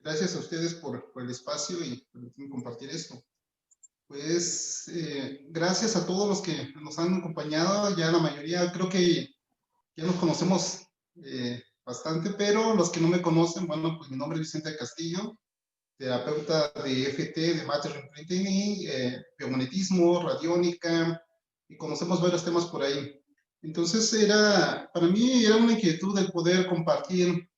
Gracias a ustedes por el espacio y por compartir esto. Pues gracias a todos los que nos han acompañado. Ya la mayoría creo que ya nos conocemos bastante, pero los que no me conocen, bueno, pues mi nombre es Vicente Castillo, terapeuta de FT, de Matter Imprinting y biomagnetismo, radiónica, y conocemos varios temas por ahí. Entonces para mí era una inquietud el poder compartir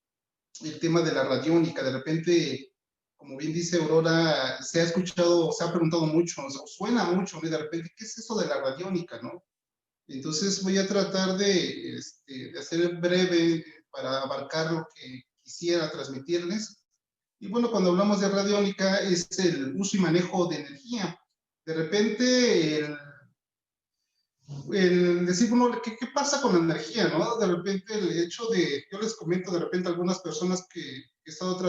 el tema de la radiónica. De repente, como bien dice Aurora, se ha escuchado, se ha preguntado mucho, o sea, suena mucho, ¿no? Y de repente, ¿qué es eso de la radiónica, no? Entonces voy a tratar de hacer breve para abarcar lo que quisiera transmitirles. Y bueno, cuando hablamos de radiónica es el uso y manejo de energía. De repente, el decir, bueno, ¿qué pasa con la energía, no? De repente el hecho de, yo les comento de repente a algunas personas que he estado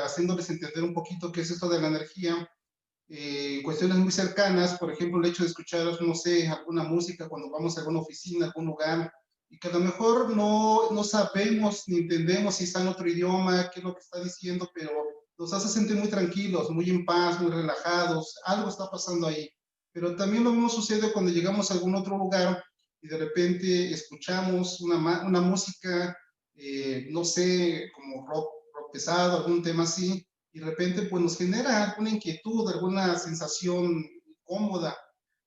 haciéndoles entender un poquito qué es esto de la energía, cuestiones muy cercanas, por ejemplo, el hecho de escuchar, no sé, alguna música cuando vamos a alguna oficina, algún lugar, y que a lo mejor no sabemos ni entendemos si está en otro idioma, qué es lo que está diciendo, pero nos hace sentir muy tranquilos, muy en paz, muy relajados, algo está pasando ahí. Pero también lo mismo sucede cuando llegamos a algún otro lugar y de repente escuchamos una música, no sé, como rock pesado, algún tema así, y de repente pues nos genera alguna inquietud, alguna sensación cómoda.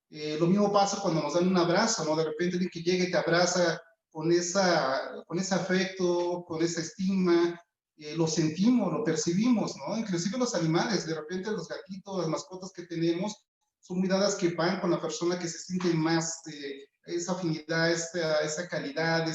Lo mismo pasa cuando nos dan un abrazo, ¿no? De repente alguien que llega y te abraza con ese afecto, con esa estima, lo sentimos, lo percibimos, ¿no? Inclusive los animales, de repente los gatitos, las mascotas que tenemos, son miradas que van con la persona que se siente más esa afinidad, esa calidad,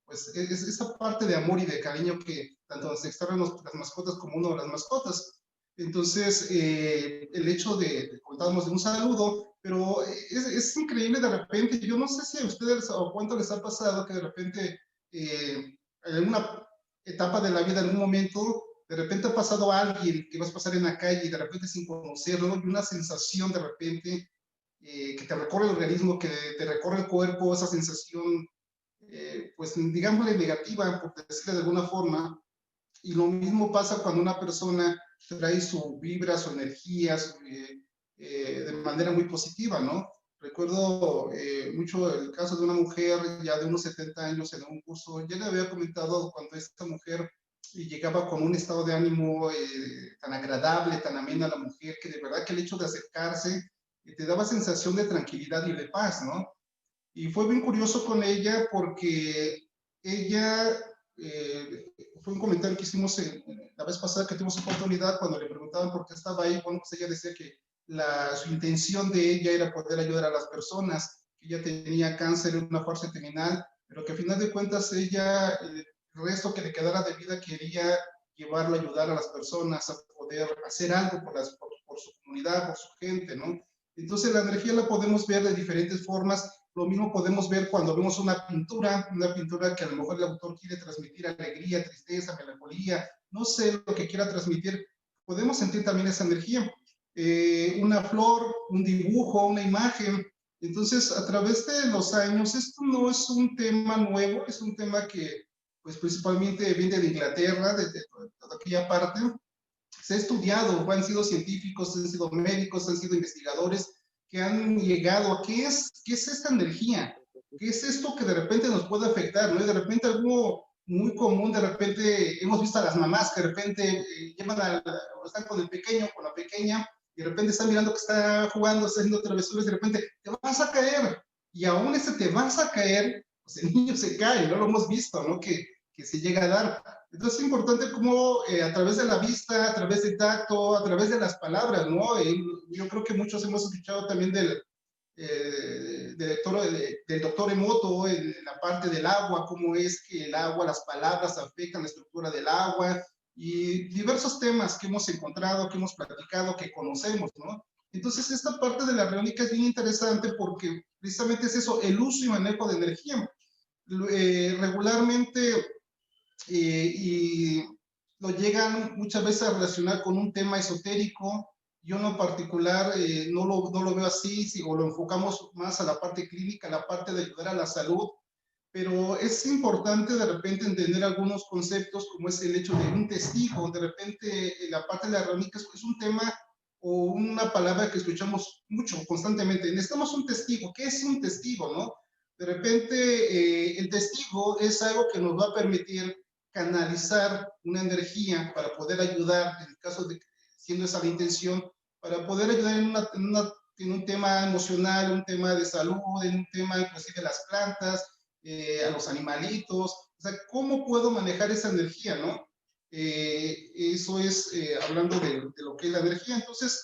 pues esa parte de amor y de cariño que tanto nos extraen las mascotas como uno de las mascotas. Entonces, el hecho contábamos de un saludo, pero es increíble de repente, yo no sé si a ustedes o cuánto les ha pasado que de repente en alguna etapa de la vida, en un momento, de repente ha pasado a alguien que vas a pasar en la calle y de repente sin conocerlo, y una sensación de repente que te recorre el organismo, que te recorre el cuerpo, esa sensación, pues digámosle negativa, por decirlo de alguna forma. Y lo mismo pasa cuando una persona trae su vibra, su energía, de manera muy positiva, ¿no? Recuerdo mucho el caso de una mujer ya de unos 70 años en un curso. Ya le había comentado cuando esta mujer llegaba con un estado de ánimo tan agradable, tan amena a la mujer, que de verdad que el hecho de acercarse te daba sensación de tranquilidad y de paz, ¿no? Y fue bien curioso con ella porque ella, fue un comentario que hicimos la vez pasada que tuvimos oportunidad cuando le preguntaban por qué estaba ahí. Bueno, pues ella decía que su intención de ella era poder ayudar a las personas, que ella tenía cáncer en una fase terminal, pero que al final de cuentas ella, el resto que le quedara de vida, quería llevarlo a ayudar a las personas, a poder hacer algo por su comunidad, por su gente, ¿no? Entonces la energía la podemos ver de diferentes formas. Lo mismo podemos ver cuando vemos una pintura que a lo mejor el autor quiere transmitir alegría, tristeza, melancolía, no sé lo que quiera transmitir. Podemos sentir también esa energía. Una flor, un dibujo, una imagen. Entonces, a través de los años, esto no es un tema nuevo, es un tema que, pues, principalmente viene de Inglaterra, de toda aquella parte. Se ha estudiado, han sido científicos, han sido médicos, han sido investigadores que han llegado a qué es esta energía, qué es esto que de repente nos puede afectar, ¿no? Y de repente algo muy común, de repente hemos visto a las mamás que de repente están con el pequeño, con la pequeña, y de repente están mirando que está jugando, está haciendo travesuras, y de repente te vas a caer, y aún ese te vas a caer, pues el niño se cae, ¿no? Lo hemos visto, ¿no? Que se llega a dar. Entonces es importante cómo a través de la vista, a través del tacto, a través de las palabras, ¿no? Yo creo que muchos hemos escuchado también del doctor Emoto en la parte del agua, cómo es que el agua, las palabras afectan la estructura del agua y diversos temas que hemos encontrado, que hemos platicado, que conocemos, ¿no? Entonces esta parte de la reónica es bien interesante porque precisamente es eso, el uso y manejo de energía. Regularmente y lo llegan muchas veces a relacionar con un tema esotérico. Yo en lo particular no lo veo así, si o lo enfocamos más a la parte clínica, a la parte de ayudar a la salud, pero es importante de repente entender algunos conceptos como es el hecho de un testigo. De repente la parte de la radiónica es un tema o una palabra que escuchamos mucho, constantemente. Necesitamos un testigo. ¿Qué es un testigo, no? De repente el testigo es algo que nos va a permitir canalizar una energía para poder ayudar, en el caso de siendo esa la intención, para poder ayudar en un tema emocional, un tema de salud, en un tema inclusive de las plantas, a los animalitos. O sea, ¿cómo puedo manejar esa energía, no? Eso es hablando de lo que es la energía. Entonces,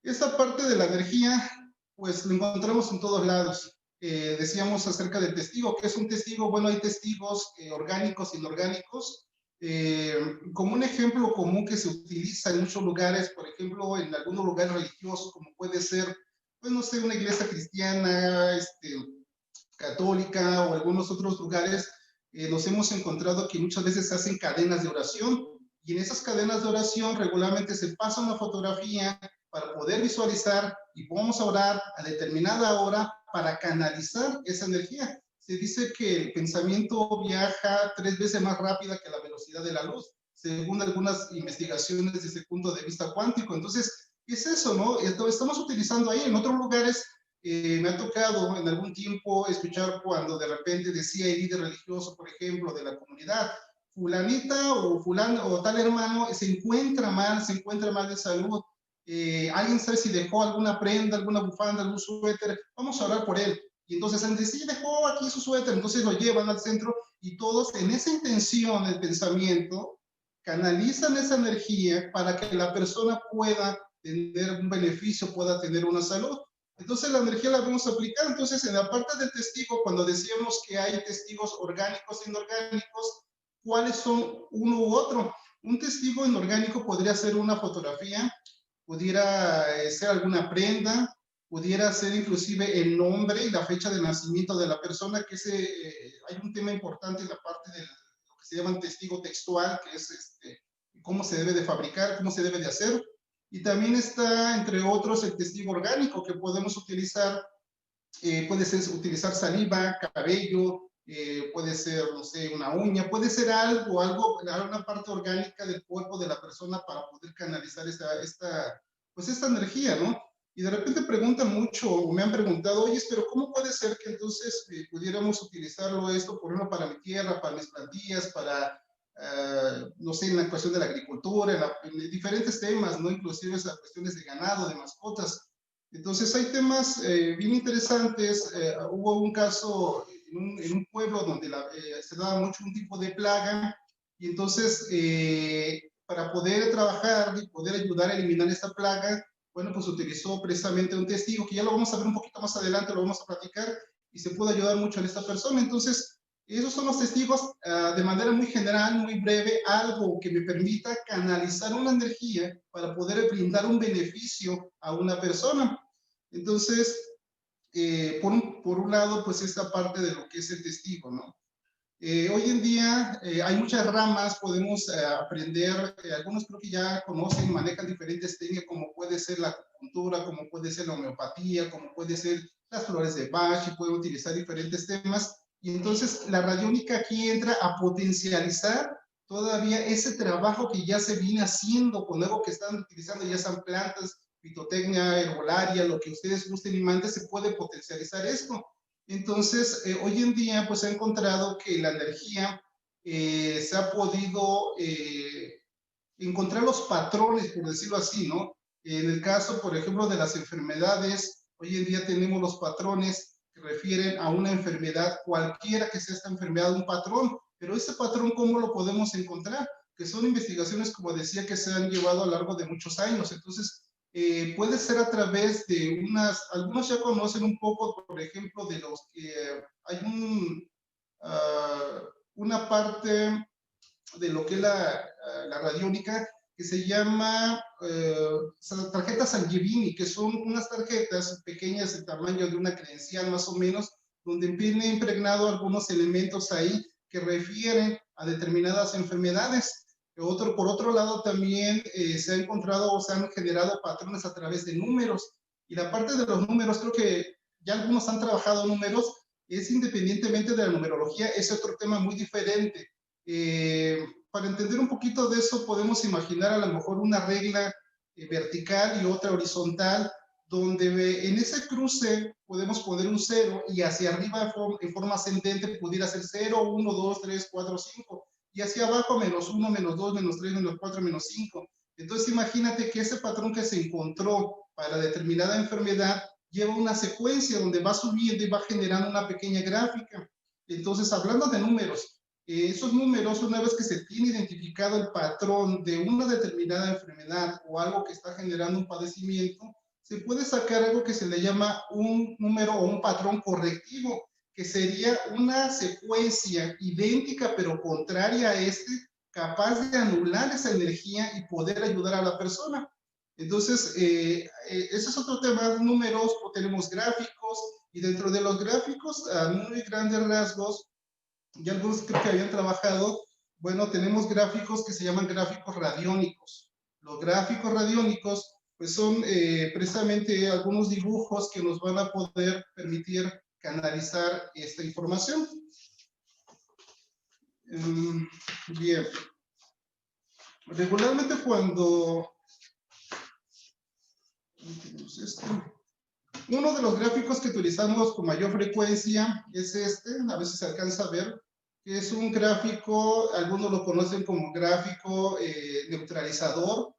esta parte de la energía, pues lo encontramos en todos lados. Decíamos acerca del testigo. ¿Qué es un testigo? Bueno, hay testigos orgánicos e inorgánicos. Como un ejemplo común que se utiliza en muchos lugares, por ejemplo, en algunos lugares religiosos, como puede ser, pues no sé, una iglesia cristiana, católica o algunos otros lugares, nos hemos encontrado que muchas veces se hacen cadenas de oración y en esas cadenas de oración regularmente se pasa una fotografía para poder visualizar y vamos a orar a determinada hora para canalizar esa energía. Se dice que el pensamiento viaja 3 veces más rápida que la velocidad de la luz, según algunas investigaciones desde el punto de vista cuántico. Entonces, ¿qué es eso, no? Estamos utilizando ahí. En otros lugares me ha tocado en algún tiempo escuchar cuando de repente decía el líder religioso, por ejemplo, de la comunidad, fulanita o fulano o tal hermano se encuentra mal de salud. Alguien sabe si dejó alguna prenda, alguna bufanda, algún suéter, vamos a orar por él. Y entonces alguien dice, sí, dejó aquí su suéter, entonces lo llevan al centro y todos en esa intención, el pensamiento, canalizan esa energía para que la persona pueda tener un beneficio, pueda tener una salud. Entonces la energía la vamos a aplicar. Entonces en la parte del testigo, cuando decíamos que hay testigos orgánicos e inorgánicos, ¿cuáles son uno u otro? Un testigo inorgánico podría ser una fotografía, pudiera ser alguna prenda, pudiera ser inclusive el nombre y la fecha de nacimiento de la persona, que hay un tema importante en la parte de lo que se llama testigo textual, que es cómo se debe de fabricar, cómo se debe de hacer. Y también está, entre otros, el testigo orgánico que podemos utilizar. Puede ser utilizar saliva, cabello, puede ser, no sé, una uña, puede ser una parte orgánica del cuerpo de la persona para poder canalizar pues esta energía, ¿no? Y de repente preguntan mucho, o me han preguntado, oye, pero ¿cómo puede ser que entonces pudiéramos utilizarlo esto, por ejemplo, para mi tierra, para mis plantillas, para no sé, en la cuestión de la agricultura, en diferentes temas, ¿no? Inclusive esas cuestiones de ganado, de mascotas. Entonces hay temas bien interesantes. Hubo un caso en un pueblo donde se daba mucho un tipo de plaga y entonces para poder trabajar y poder ayudar a eliminar esta plaga, bueno, pues utilizó precisamente un testigo que ya lo vamos a ver un poquito más adelante, lo vamos a platicar y se puede ayudar mucho a esta persona. Entonces, esos son los testigos de manera muy general, muy breve, algo que me permita canalizar una energía para poder brindar un beneficio a una persona. Entonces, por un lado, pues esta parte de lo que es el testigo, ¿no? Hoy en día hay muchas ramas, podemos aprender, algunos creo que ya conocen, manejan diferentes técnicas, como puede ser la acupuntura, como puede ser la homeopatía, como puede ser las flores de Bach, y pueden utilizar diferentes temas. Y entonces la radiónica aquí entra a potencializar todavía ese trabajo que ya se viene haciendo con algo que están utilizando, ya sean plantas, fitotecnia, herbolaria, lo que ustedes gusten y manden, se puede potencializar esto. Entonces, hoy en día, pues se ha encontrado que la energía se ha podido encontrar los patrones, por decirlo así, ¿no? En el caso, por ejemplo, de las enfermedades, hoy en día tenemos los patrones que refieren a una enfermedad, cualquiera que sea esta enfermedad, un patrón, pero ese patrón, ¿cómo lo podemos encontrar? Que son investigaciones, como decía, que se han llevado a lo largo de muchos años. Entonces, puede ser a través de algunos ya conocen un poco, por ejemplo, de los que hay una parte de lo que es la radiónica que se llama tarjetas Sangiovini, que son unas tarjetas pequeñas de tamaño de una credencial más o menos, donde viene impregnado algunos elementos ahí que refieren a determinadas enfermedades. Por otro lado, también se ha encontrado o se han generado patrones a través de números. Y la parte de los números, creo que ya algunos han trabajado números, es independientemente de la numerología, es otro tema muy diferente. Para entender un poquito de eso, podemos imaginar a lo mejor una regla vertical y otra horizontal, donde en ese cruce podemos poner un 0 y hacia arriba en forma ascendente pudiera ser 0, 1, 2, 3, 4, 5, y hacia abajo -1, -2, -3, -4, -5. Entonces imagínate que ese patrón que se encontró para determinada enfermedad lleva una secuencia donde va subiendo y va generando una pequeña gráfica. Entonces, hablando de números, esos números, una vez que se tiene identificado el patrón de una determinada enfermedad o algo que está generando un padecimiento, se puede sacar algo que se le llama un número o un patrón correctivo, que sería una secuencia idéntica pero contraria a este, capaz de anular esa energía y poder ayudar a la persona. Entonces, ese es otro tema, números, o tenemos gráficos, y dentro de los gráficos, a muy grandes rasgos, ya algunos creo que habían trabajado, bueno, tenemos gráficos que se llaman gráficos radiónicos. Los gráficos radiónicos, pues son precisamente algunos dibujos que nos van a poder permitir canalizar esta información. Bien. Regularmente cuando... Uno de los gráficos que utilizamos con mayor frecuencia es este, a veces se alcanza a ver, que es un gráfico, algunos lo conocen como gráfico neutralizador,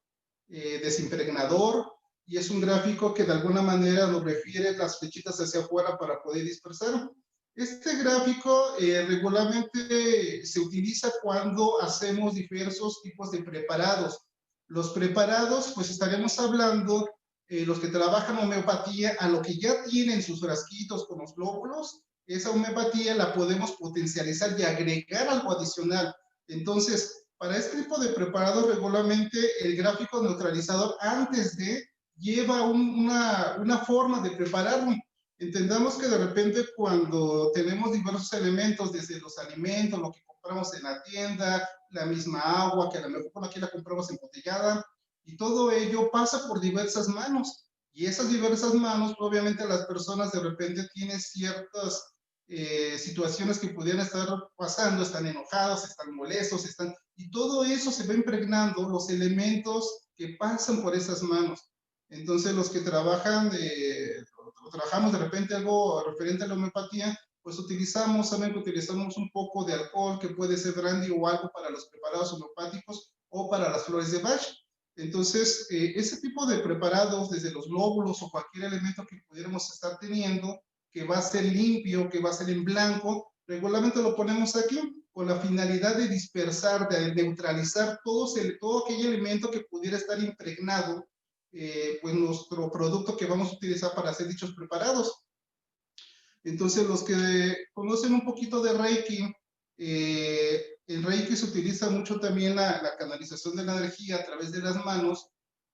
desimpregnador, y es un gráfico que de alguna manera nos refiere las flechitas hacia afuera para poder dispersar. Este gráfico regularmente se utiliza cuando hacemos diversos tipos de preparados. Los preparados, pues estaremos hablando los que trabajan homeopatía, a lo que ya tienen sus frasquitos con los glóbulos, esa homeopatía la podemos potencializar y agregar algo adicional. Entonces, para este tipo de preparados, regularmente el gráfico neutralizador antes de lleva una forma de prepararlo. Entendamos que de repente cuando tenemos diversos elementos, desde los alimentos, lo que compramos en la tienda, la misma agua, que a lo mejor aquí la compramos embotellada, y todo ello pasa por diversas manos. Y esas diversas manos, obviamente las personas de repente tienen ciertas situaciones que pudieran estar pasando, están enojados, están molestos, y todo eso se va impregnando los elementos que pasan por esas manos. Entonces los que trabajan, trabajamos de repente algo referente a la homeopatía, pues saben que utilizamos un poco de alcohol, que puede ser brandy o algo para los preparados homeopáticos o para las flores de Bach. Entonces, ese tipo de preparados, desde los glóbulos o cualquier elemento que pudiéramos estar teniendo, que va a ser limpio, que va a ser en blanco, regularmente lo ponemos aquí con la finalidad de dispersar, de neutralizar todo aquel elemento que pudiera estar impregnado, pues nuestro producto que vamos a utilizar para hacer dichos preparados. Entonces, los que conocen un poquito de Reiki, en Reiki se utiliza mucho también la canalización de la energía a través de las manos,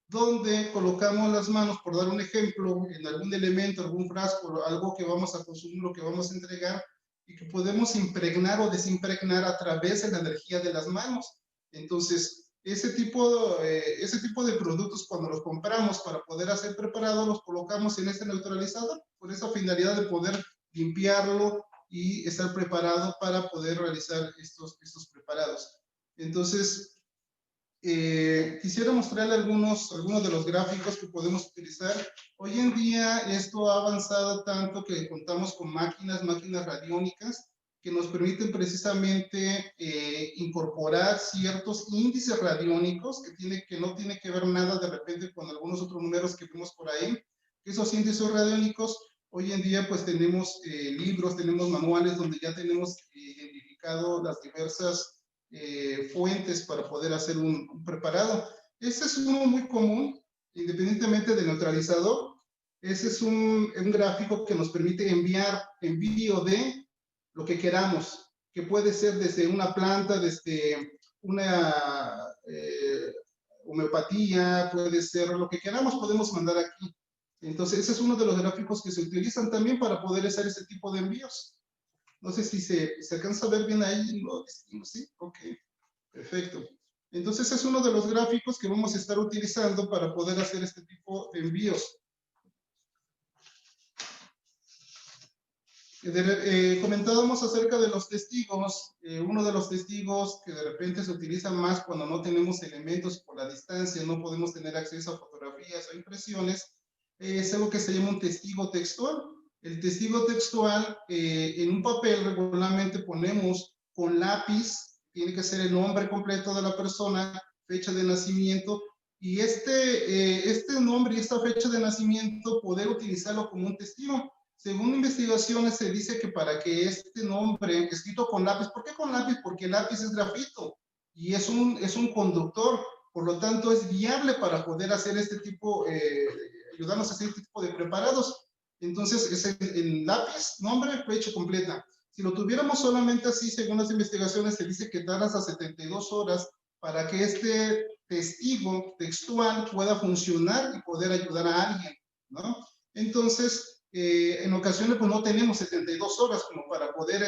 donde colocamos las manos, por dar un ejemplo, en algún elemento, algún frasco, algo que vamos a consumir, lo que vamos a entregar, y que podemos impregnar o desimpregnar a través de la energía de las manos. Entonces, ese tipo de productos, cuando los compramos para poder hacer preparado, los colocamos en este neutralizador, con esa finalidad de poder limpiarlo y estar preparado para poder realizar estos preparados. Entonces, quisiera mostrarle algunos de los gráficos que podemos utilizar. Hoy en día esto ha avanzado tanto que contamos con máquinas radiónicas que nos permiten precisamente incorporar ciertos índices radiónicos que no tiene que ver nada de repente con algunos otros números que vemos por ahí. Esos índices radiónicos, hoy en día pues tenemos libros, tenemos manuales donde ya tenemos identificado las diversas fuentes para poder hacer un preparado. Ese es uno muy común, independientemente del neutralizador. Ese es un gráfico que nos permite enviar envío de lo que queramos, que puede ser desde una planta, desde una homeopatía, puede ser lo que queramos, podemos mandar aquí. Entonces, ese es uno de los gráficos que se utilizan también para poder hacer ese tipo de envíos. No sé si se alcanza a ver bien ahí, ¿no? ¿Sí? Ok, perfecto. Entonces es uno de los gráficos que vamos a estar utilizando para poder hacer este tipo de envíos. Comentábamos acerca de los testigos. Uno de los testigos que de repente se utiliza más cuando no tenemos elementos por la distancia, no podemos tener acceso a fotografías o impresiones, es algo que se llama un testigo textual. El testigo textual, en un papel regularmente ponemos con lápiz, tiene que ser el nombre completo de la persona, fecha de nacimiento, y este nombre y esta fecha de nacimiento poder utilizarlo como un testigo. Según investigaciones se dice que para que este nombre escrito con lápiz, ¿por qué con lápiz? Porque el lápiz es grafito y es un conductor, por lo tanto es viable para poder hacer este tipo, ayudarnos a hacer este tipo de preparados. Entonces es el lápiz, nombre, fecha completa. Si lo tuviéramos solamente así, según las investigaciones, se dice que tarda hasta 72 horas para que este testigo textual pueda funcionar y poder ayudar a alguien, ¿no? Entonces, en ocasiones pues no tenemos 72 horas como para poder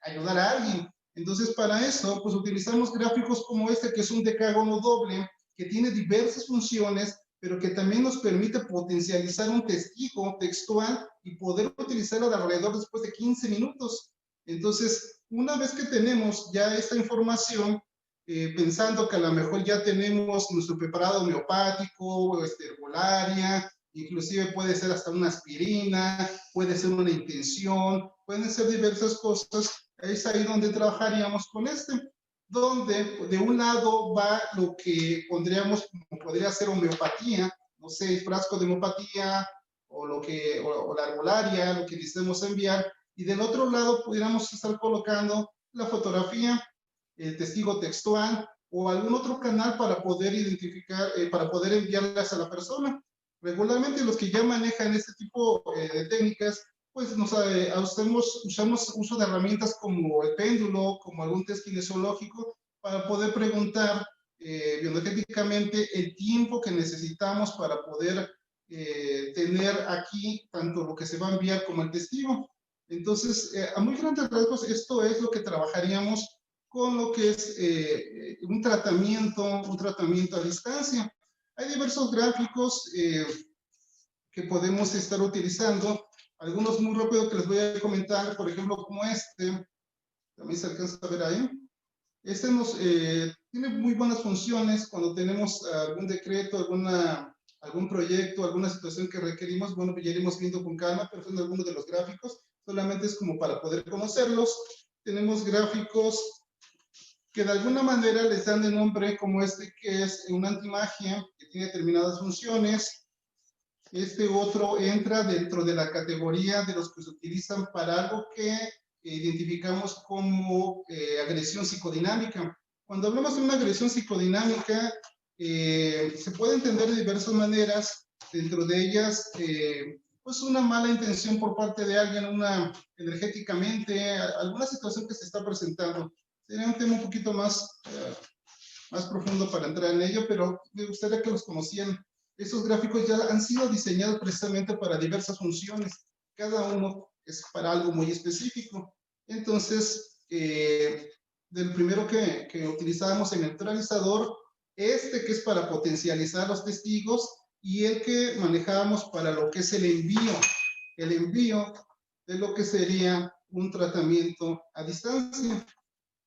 ayudar a alguien. Entonces para eso pues utilizamos gráficos como este que es un decágono doble que tiene diversas funciones pero que también nos permite potencializar un testigo textual y poder utilizarlo alrededor después de 15 minutos. Entonces, una vez que tenemos ya esta información, pensando que a lo mejor ya tenemos nuestro preparado homeopático, herbolaria, inclusive puede ser hasta una aspirina, puede ser una intención, pueden ser diversas cosas. Es ahí donde trabajaríamos con donde de un lado va lo que pondríamos como podría ser homeopatía, no sé, frasco de homeopatía o la arbolaria, lo que deseemos enviar, y del otro lado pudiéramos estar colocando la fotografía, el testigo textual o algún otro canal para poder identificar, para poder enviarlas a la persona. Regularmente los que ya manejan este tipo de técnicas, pues usamos uso de herramientas como el péndulo, como algún test kinesiológico, para poder preguntar bioenergéticamente el tiempo que necesitamos para poder tener aquí tanto lo que se va a enviar como el testigo. Entonces, a muy grandes rasgos, esto es lo que trabajaríamos con lo que es un tratamiento a distancia. Hay diversos gráficos que podemos estar utilizando, algunos muy rápido que les voy a comentar, por ejemplo, como también se alcanza a ver ahí. Tiene muy buenas funciones cuando tenemos algún decreto, algún proyecto, alguna situación que requerimos. Bueno, pues ya iremos viendo con calma, pero son algunos de los gráficos, solamente es como para poder conocerlos. Tenemos gráficos que de alguna manera les dan de nombre como que es una antimagia, que tiene determinadas funciones. Este otro entra dentro de la categoría de los que se utilizan para algo que identificamos como agresión psicodinámica. Cuando hablamos de una agresión psicodinámica, se puede entender de diversas maneras, dentro de ellas, pues una mala intención por parte de alguien, energéticamente, alguna situación que se está presentando. Sería un tema un poquito más profundo para entrar en ello, pero me gustaría que los conocieran. Estos gráficos ya han sido diseñados precisamente para diversas funciones. Cada uno es para algo muy específico. Entonces, del primero que utilizábamos en el neutralizador, que es para potencializar los testigos, y el que manejábamos para lo que es el envío de lo que sería un tratamiento a distancia.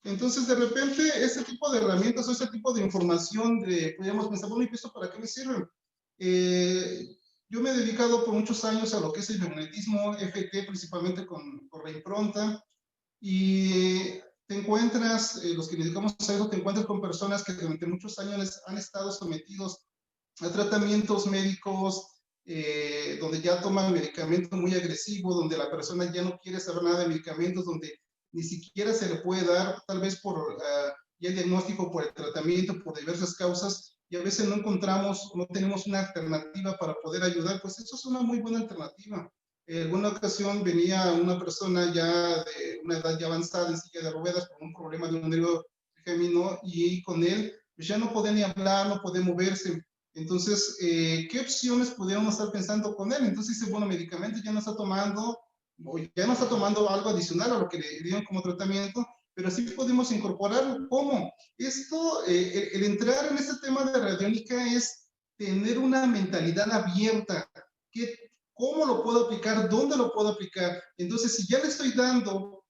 Entonces, de repente, ese tipo de herramientas o ese tipo de información, podríamos pensar, bueno, ¿y esto para qué me sirve? Yo me he dedicado por muchos años a lo que es el magnetismo FT, principalmente con reimpronta, y te encuentras, los que nos dedicamos a eso, te encuentras con personas que durante muchos años han estado sometidos a tratamientos médicos, donde ya toman medicamento muy agresivo, donde la persona ya no quiere saber nada de medicamentos, donde ni siquiera se le puede dar, tal vez por ya el diagnóstico, por el tratamiento, por diversas causas, y a veces no tenemos una alternativa para poder ayudar. Pues eso es una muy buena alternativa. En alguna ocasión venía una persona ya de una edad ya avanzada en silla de ruedas por un problema de un nervio gemino, y con él pues ya no podía ni hablar, no podía moverse. Entonces, ¿qué opciones pudiéramos estar pensando con él? Entonces dice, bueno, medicamento ya no está tomando, o ya no está tomando algo adicional a lo que le dieron como tratamiento, pero sí podemos incorporarlo. ¿Cómo? El entrar en este tema de radiónica es tener una mentalidad abierta. cómo lo puedo aplicar, dónde lo puedo aplicar. Entonces, si ya le estoy dando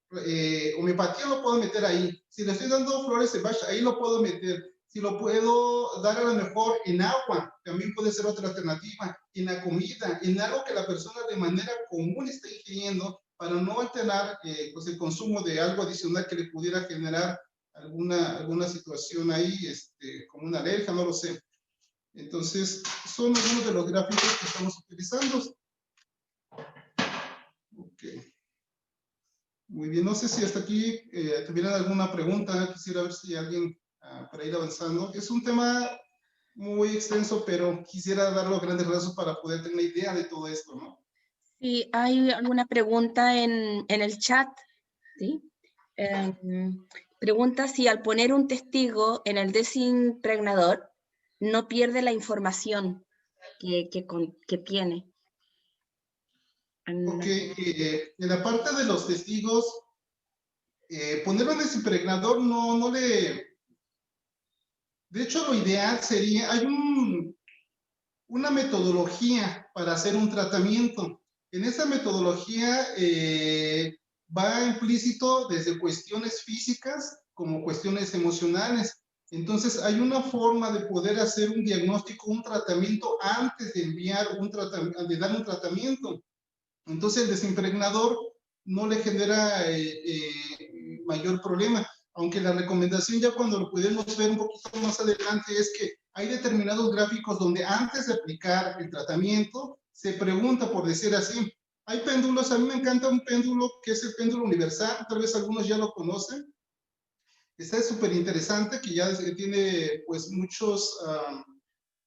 homeopatía, lo puedo meter ahí. Si le estoy dando flores de Bach, ahí lo puedo meter. Si lo puedo dar a lo mejor en agua, también puede ser otra alternativa, en la comida, en algo que la persona de manera común está ingiriendo para no alterar pues el consumo de algo adicional que le pudiera generar alguna situación ahí, como una alergia, no lo sé. Entonces, son algunos de los gráficos que estamos utilizando. Ok. Muy bien, no sé si hasta aquí tuvieran alguna pregunta, quisiera ver si alguien para ir avanzando. Es un tema muy extenso, pero quisiera darlo a grandes rasgos para poder tener una idea de todo esto, ¿no? Sí, hay alguna pregunta en el chat, ¿sí? Pregunta si al poner un testigo en el desimpregnador no pierde la información que tiene. Ok, en la parte de los testigos, ponerlo en desimpregnador no le... De hecho, lo ideal sería, hay una metodología para hacer un tratamiento. En esa metodología va implícito desde cuestiones físicas como cuestiones emocionales. Entonces, hay una forma de poder hacer un diagnóstico, un tratamiento antes de enviar de dar un tratamiento. Entonces, el desimpregnador no le genera mayor problema. Aunque la recomendación ya cuando lo podemos ver un poquito más adelante es que hay determinados gráficos donde antes de aplicar el tratamiento se pregunta, por decir así, hay péndulos, a mí me encanta un péndulo que es el péndulo universal, tal vez algunos ya lo conocen. Este es súper interesante, que ya tiene pues muchos,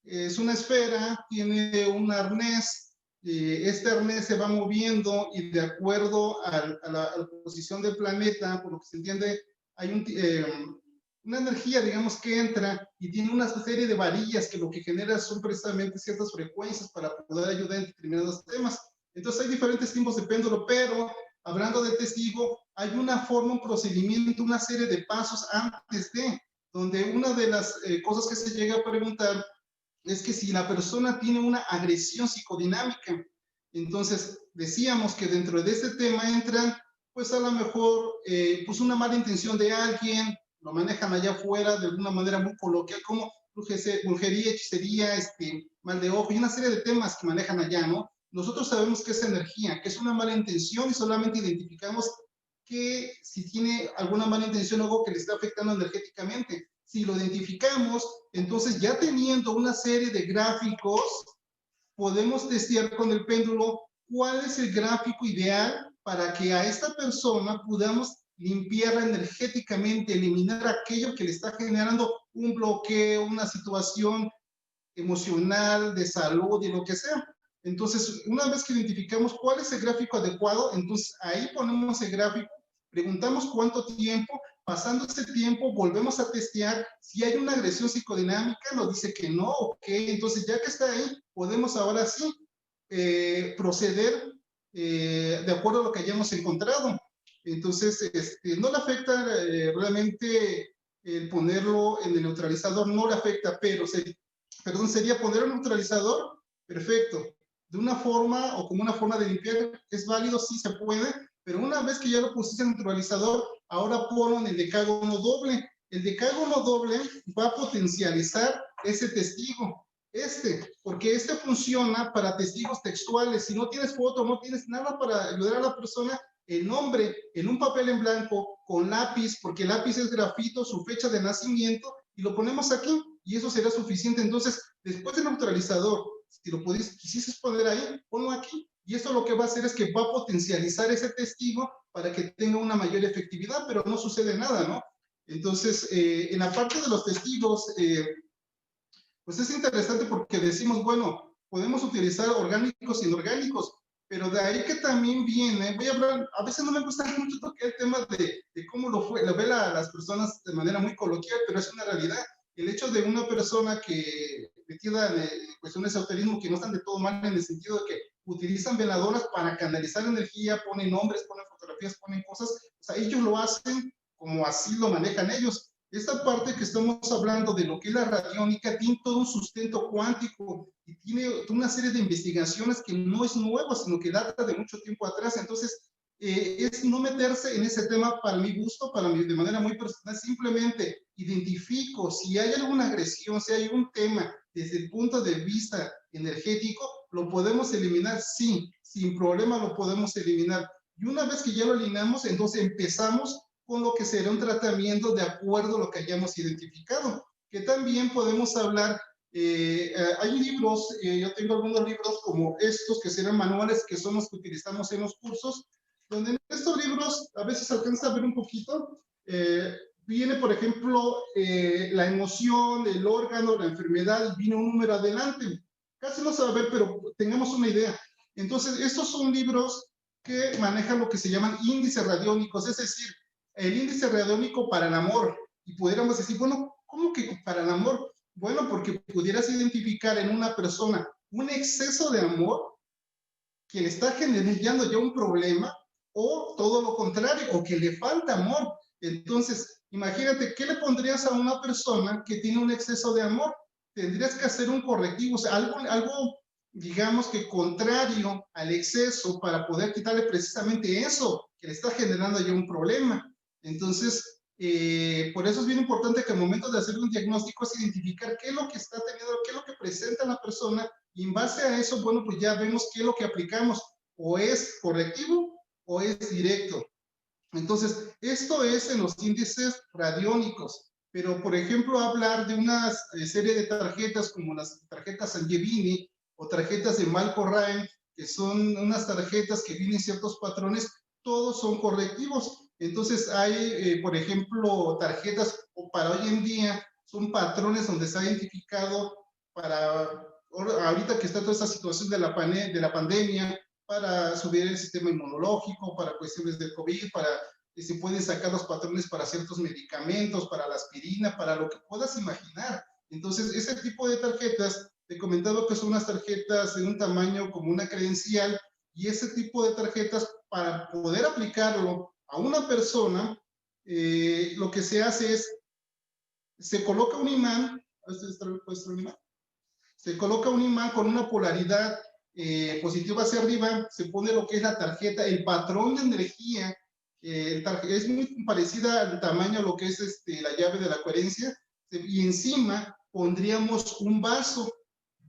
es una esfera, tiene un arnés, este arnés se va moviendo y de acuerdo a la posición del planeta, por lo que se entiende, hay una energía, digamos, que entra y tiene una serie de varillas que lo que genera son precisamente ciertas frecuencias para poder ayudar en determinados temas. Entonces hay diferentes tipos de péndulo, pero hablando del testigo, hay una forma, un procedimiento, una serie de pasos antes de, donde una de las cosas que se llega a preguntar es que si la persona tiene una agresión psicodinámica. Entonces, decíamos que dentro de este tema entran, pues a lo mejor, pues una mala intención de alguien, lo manejan allá afuera de alguna manera muy coloquial, como brujería, hechicería, mal de ojo, y una serie de temas que manejan allá, ¿no? Nosotros sabemos que es energía, que es una mala intención y solamente identificamos que si tiene alguna mala intención o algo que le está afectando energéticamente. Si lo identificamos, entonces ya teniendo una serie de gráficos, podemos testear con el péndulo cuál es el gráfico ideal para que a esta persona podamos limpiarla energéticamente, eliminar aquello que le está generando un bloqueo, una situación emocional, de salud y lo que sea. Entonces, una vez que identificamos cuál es el gráfico adecuado, entonces ahí ponemos el gráfico, preguntamos cuánto tiempo, pasando ese tiempo volvemos a testear si hay una agresión psicodinámica, nos dice que no, ok, entonces ya que está ahí, podemos ahora sí proceder de acuerdo a lo que hayamos encontrado. Entonces, no le afecta realmente el ponerlo en el neutralizador, no le afecta, pero sería poner un neutralizador, perfecto. De una forma o como una forma de limpiar, es válido, sí se puede, pero una vez que ya lo pusiste en neutralizador, ahora ponlo en el decágono doble. El decágono doble va a potencializar ese testigo, porque funciona para testigos textuales. Si no tienes foto, no tienes nada para ayudar a la persona, el nombre en un papel en blanco con lápiz, porque el lápiz es grafito, su fecha de nacimiento, y lo ponemos aquí, y eso será suficiente. Entonces, después del neutralizador, si lo quisieses poner ahí, ponlo aquí, y esto lo que va a hacer es que va a potencializar ese testigo para que tenga una mayor efectividad, pero no sucede nada, ¿no? Entonces, en la parte de los testigos, pues es interesante porque decimos, bueno, podemos utilizar orgánicos e inorgánicos, pero de ahí que también viene, voy a hablar, a veces no me gusta mucho tocar el tema de cómo lo ven las personas de manera muy coloquial, pero es una realidad. El hecho de una persona que metida en cuestiones de esoterismo que no están de todo mal en el sentido de que utilizan veladoras para canalizar energía, ponen nombres, ponen fotografías, ponen cosas, o sea, ellos lo hacen como así lo manejan ellos. Esta parte que estamos hablando de lo que es la radiónica tiene todo un sustento cuántico y tiene una serie de investigaciones que no es nueva, sino que data de mucho tiempo atrás. Entonces, es no meterse en ese tema para mi gusto, para mí, de manera muy personal. Simplemente identifico si hay alguna agresión, si hay un tema desde el punto de vista energético, lo podemos eliminar, sí, sin problema lo podemos eliminar. Y una vez que ya lo eliminamos, entonces empezamos con lo que será un tratamiento de acuerdo a lo que hayamos identificado. Que también podemos hablar, hay libros, yo tengo algunos libros como estos que serán manuales, que son los que utilizamos en los cursos, donde en estos libros a veces alcanza a ver un poquito, viene por ejemplo la emoción, el órgano, la enfermedad, y viene un número adelante. Casi no se va a ver, pero tengamos una idea. Entonces, estos son libros que manejan lo que se llaman índices radiónicos, es decir, el índice radiónico para el amor. Y pudiéramos decir, bueno, ¿cómo que para el amor? Bueno, porque pudieras identificar en una persona un exceso de amor que le está generando ya un problema, o todo lo contrario, o que le falta amor. Entonces, imagínate, ¿qué le pondrías a una persona que tiene un exceso de amor? Tendrías que hacer un correctivo, o sea, algo digamos que contrario al exceso para poder quitarle precisamente eso que le está generando ya un problema. Entonces, por eso es bien importante que al momento de hacer un diagnóstico es identificar qué es lo que está teniendo, qué es lo que presenta la persona, y en base a eso, bueno, pues ya vemos qué es lo que aplicamos, o es correctivo o es directo. Entonces, esto es en los índices radiónicos, pero por ejemplo, hablar de una serie de tarjetas como las tarjetas Angevini o tarjetas de Malcorrain, que son unas tarjetas que vienen ciertos patrones, todos son correctivos. Entonces, hay, por ejemplo, tarjetas para hoy en día, son patrones donde se ha identificado para, ahorita que está toda esta situación de la pandemia, para subir el sistema inmunológico, para cuestiones del COVID, para que se pueden sacar los patrones para ciertos medicamentos, para la aspirina, para lo que puedas imaginar. Entonces, ese tipo de tarjetas, te comentaba que son unas tarjetas de un tamaño como una credencial, y ese tipo de tarjetas, para poder aplicarlo a una persona, lo que se hace es, se coloca un imán, se coloca un imán con una polaridad positiva hacia arriba, se pone lo que es la tarjeta, el patrón de energía, es muy parecida al tamaño a lo que es la llave de la coherencia, y encima pondríamos un vaso.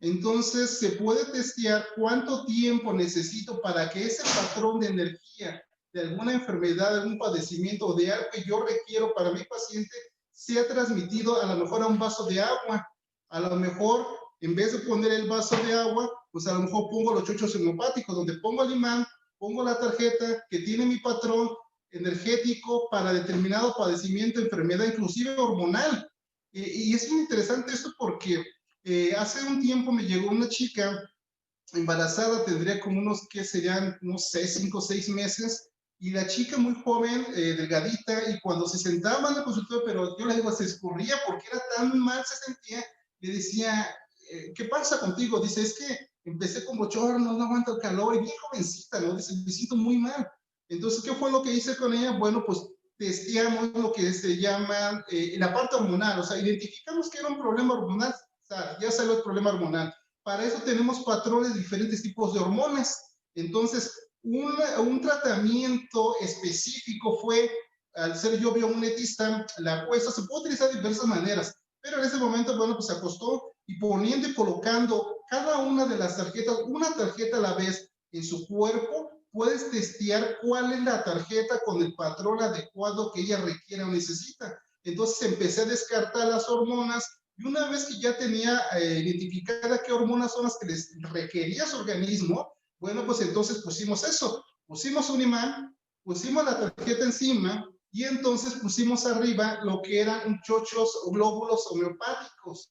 Entonces se puede testear cuánto tiempo necesito para que ese patrón de energía de alguna enfermedad, de algún padecimiento o de algo que yo requiero para mi paciente sea transmitido a lo mejor a un vaso de agua. A lo mejor, en vez de poner el vaso de agua, pues a lo mejor pongo los chochos homeopáticos, donde pongo el imán, pongo la tarjeta que tiene mi patrón energético para determinado padecimiento, enfermedad, inclusive hormonal. Y es muy interesante esto porque hace un tiempo me llegó una chica embarazada, tendría como unos, ¿qué serían? No sé, 5 o 6 meses, y la chica muy joven, delgadita, y cuando se sentaba en el consultorio, pero yo le digo, se escurría porque era tan mal, se sentía, le decía, ¿qué pasa contigo? Dice, es que empecé con bochorno, no aguanto el calor, y bien jovencita, ¿no? Dice, me siento muy mal. Entonces, ¿qué fue lo que hice con ella? Bueno, pues testeamos lo que se llama la parte hormonal, o sea, identificamos que era un problema hormonal, o sea, ya salió el problema hormonal. Para eso tenemos patrones de diferentes tipos de hormonas. Entonces, un tratamiento específico fue, al ser yo biomonetista, la apuesta se puede utilizar de diversas maneras, pero en ese momento, bueno, pues se acostó y poniendo y colocando cada una de las tarjetas, una tarjeta a la vez en su cuerpo, puedes testear cuál es la tarjeta con el patrón adecuado que ella requiera o necesita. Entonces empecé a descartar las hormonas, y una vez que ya tenía identificada qué hormonas son las que les requería su organismo, bueno, pues entonces pusimos eso, pusimos un imán, pusimos la tarjeta encima, y entonces pusimos arriba lo que eran chochos o glóbulos homeopáticos.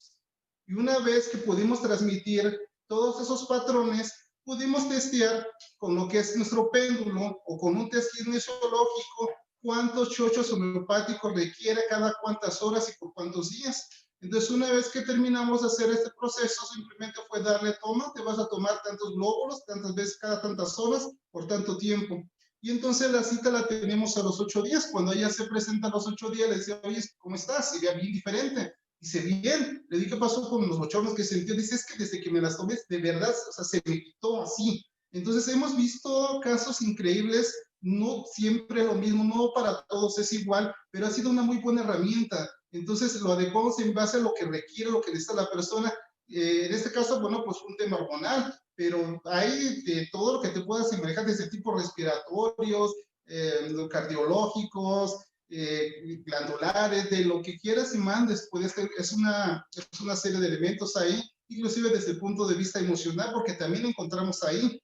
Y una vez que pudimos transmitir todos esos patrones, pudimos testear con lo que es nuestro péndulo o con un test kinesiológico cuántos chochos homeopáticos requiere cada cuántas horas y por cuántos días. Entonces, una vez que terminamos de hacer este proceso, simplemente fue darle toma, te vas a tomar tantos glóbulos, tantas veces cada tantas horas, por tanto tiempo. y entonces la cita la tenemos a los 8 días. Cuando ella se presenta a los 8 días, le decía, oye, ¿cómo estás? Se veía bien diferente. Dice, bien. Le dije, ¿qué pasó con los bochornos que sintió? Dice, es que desde que me las tomé, de verdad, o sea, se me quitó así. Entonces hemos visto casos increíbles, no siempre lo mismo, no para todos es igual, pero ha sido una muy buena herramienta. Entonces lo adecuamos en base a lo que requiere, lo que necesita la persona. En este caso, bueno, pues un tema hormonal, pero hay de todo lo que te puedas imaginar, desde tipos respiratorios, cardiológicos, glandulares, de lo que quieras y mandes. Puede ser, es una serie de elementos ahí, inclusive desde el punto de vista emocional, porque también encontramos ahí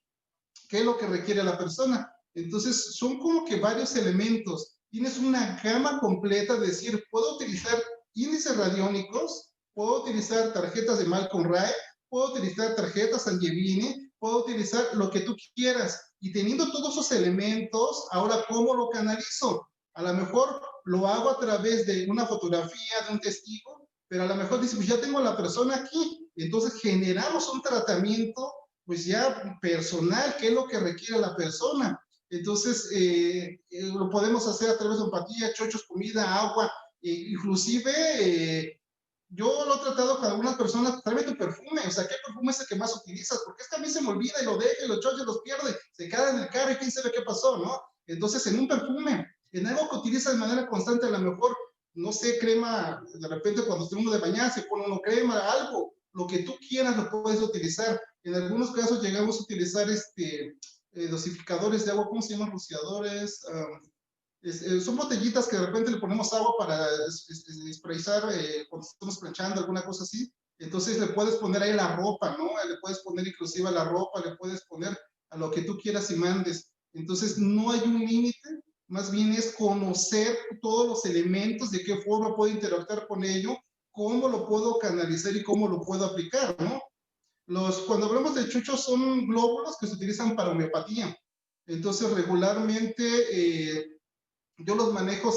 qué es lo que requiere la persona. Entonces, son como que varios elementos. Tienes una gama completa de decir, puedo utilizar índices radiónicos, puedo utilizar tarjetas de Malcolm Wright, puedo utilizar tarjetas Angevini, puedo utilizar lo que tú quieras. Y teniendo todos esos elementos, ahora, ¿cómo lo canalizo? A lo mejor lo hago a través de una fotografía de un testigo, pero a lo mejor dice, pues ya tengo a la persona aquí. Entonces generamos un tratamiento pues ya personal, qué es lo que requiere la persona. Entonces, lo podemos hacer a través de empatía, chochos, comida, agua, inclusive yo lo he tratado con algunas personas, tráeme tu perfume, o sea, ¿qué perfume es el que más utilizas? Porque es que a mí se me olvida y lo deja y los chochos los pierde, se queda en el carro y quién sabe qué pasó, ¿no? Entonces, en un perfume, en algo que utiliza de manera constante, a lo mejor, no sé, crema, de repente cuando esté uno de bañar, se pone uno crema, algo, lo que tú quieras lo puedes utilizar. En algunos casos llegamos a utilizar dosificadores de agua, ¿cómo se llaman? Rociadores. Son botellitas que de repente le ponemos agua para sprayzar cuando estamos planchando, alguna cosa así. Entonces le puedes poner ahí la ropa, ¿no? Le puedes poner inclusive a la ropa, le puedes poner a lo que tú quieras y mandes. Entonces no hay un límite, más bien es conocer todos los elementos, de qué forma puedo interactuar con ello, cómo lo puedo canalizar y cómo lo puedo aplicar, ¿no? Cuando hablamos de chuchos son glóbulos que se utilizan para homeopatía. Entonces, regularmente yo los manejo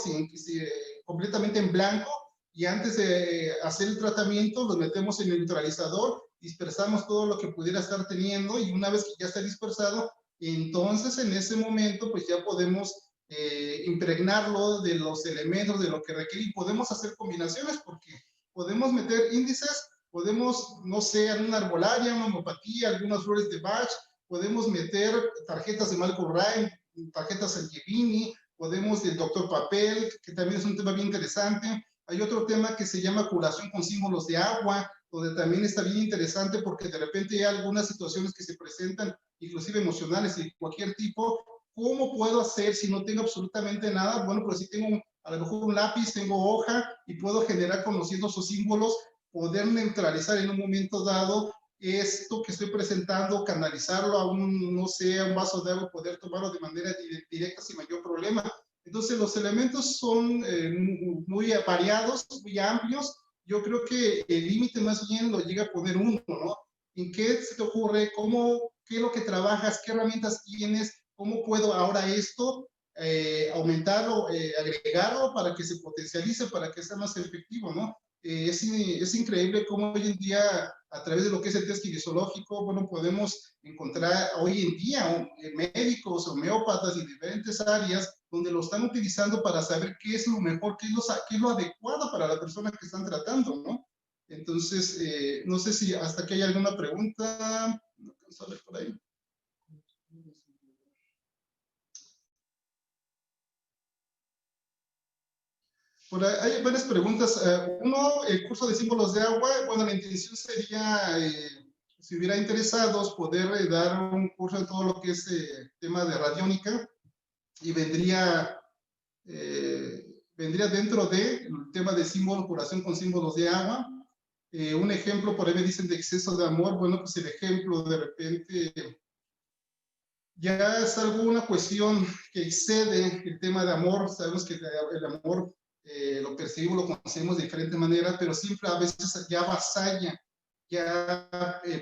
completamente en blanco y antes de hacer el tratamiento los metemos en el neutralizador, dispersamos todo lo que pudiera estar teniendo y una vez que ya está dispersado, entonces en ese momento pues ya podemos impregnarlo de los elementos, de lo que requiere y podemos hacer combinaciones porque podemos meter índices, podemos, no sé, alguna arbolaria, una homeopatía, algunas flores de Bach, podemos meter tarjetas de Malcolm Wright, tarjetas Angevini, podemos del doctor Papel, que también es un tema bien interesante. Hay otro tema que se llama curación con símbolos de agua, donde también está bien interesante porque de repente hay algunas situaciones que se presentan, inclusive emocionales y de cualquier tipo. ¿Cómo puedo hacer si no tengo absolutamente nada? Bueno, pues si tengo a lo mejor un lápiz, tengo hoja y puedo generar conociendo esos símbolos, poder neutralizar en un momento dado esto que estoy presentando, canalizarlo a un, no sé, a un vaso de agua, poder tomarlo de manera directa sin mayor problema. Entonces, los elementos son muy variados, muy amplios. Yo creo que el límite más bien lo llega a poner uno, ¿no? ¿En qué se te ocurre? ¿Qué es lo que trabajas? ¿Qué herramientas tienes? ¿Cómo puedo ahora esto aumentarlo, agregarlo para que se potencialice, para que sea más efectivo, ¿no? Es increíble cómo hoy en día, a través de lo que es el test kinesiológico, bueno, podemos encontrar hoy en día médicos, homeópatas y diferentes áreas donde lo están utilizando para saber qué es lo mejor, qué es lo adecuado para la persona que están tratando, ¿no? Entonces, no sé si hasta aquí hay alguna pregunta. No alcanzo a ver por ahí. Por ahí hay varias preguntas. Uno, el curso de símbolos de agua. Bueno, la intención sería, si hubiera interesados, poder dar un curso de todo lo que es tema de radiónica y vendría dentro del tema de símbolo, curación con símbolos de agua. Un ejemplo, por ahí me dicen de exceso de amor. Bueno, pues el ejemplo de repente ya es alguna cuestión que excede el tema de amor. Sabemos que el amor lo percibimos, lo conocemos de diferentes maneras, pero siempre a veces ya avasalla, ya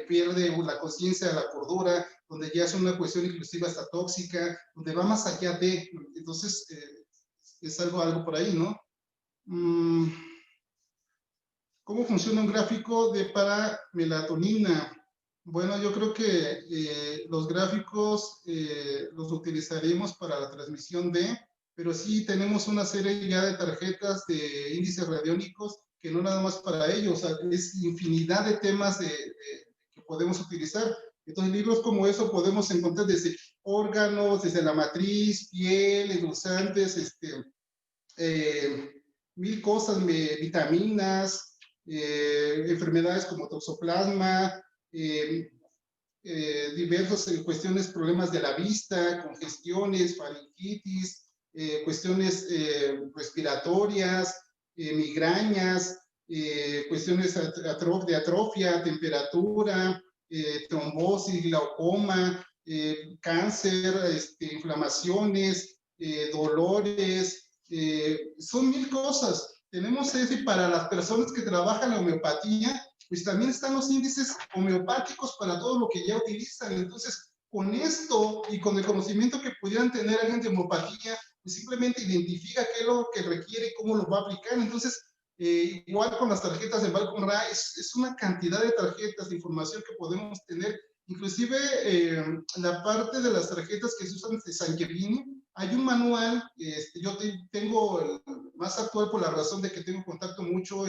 pierde la conciencia, la cordura, donde ya es una cuestión inclusive hasta tóxica, donde va más allá de, entonces es algo por ahí, ¿no? ¿Cómo funciona un gráfico de para melatonina? Bueno, yo creo que los gráficos los utilizaremos para la transmisión de, pero sí tenemos una serie ya de tarjetas de índices radiónicos que no nada más para ellos, o sea, es infinidad de temas que podemos utilizar. Entonces, libros como eso podemos encontrar desde órganos, desde la matriz, piel, endulzantes, mil cosas, vitaminas, enfermedades como toxoplasma, eh, diversas cuestiones, problemas de la vista, congestiones, faringitis, cuestiones respiratorias, migrañas, cuestiones de atrofia, temperatura, trombosis, glaucoma, cáncer, inflamaciones, dolores, son mil cosas. Tenemos ese para las personas que trabajan la homeopatía, pues también están los índices homeopáticos para todo lo que ya utilizan. Entonces, con esto y con el conocimiento que pudieran tener alguien de homeopatía, pues simplemente identifica qué es lo que requiere y cómo lo va a aplicar. Entonces, igual con las tarjetas de Balcon Ra, es una cantidad de tarjetas de información que podemos tener. Inclusive, la parte de las tarjetas que se usan de Sangiovini, hay un manual, yo tengo el más actual por la razón de que tengo contacto mucho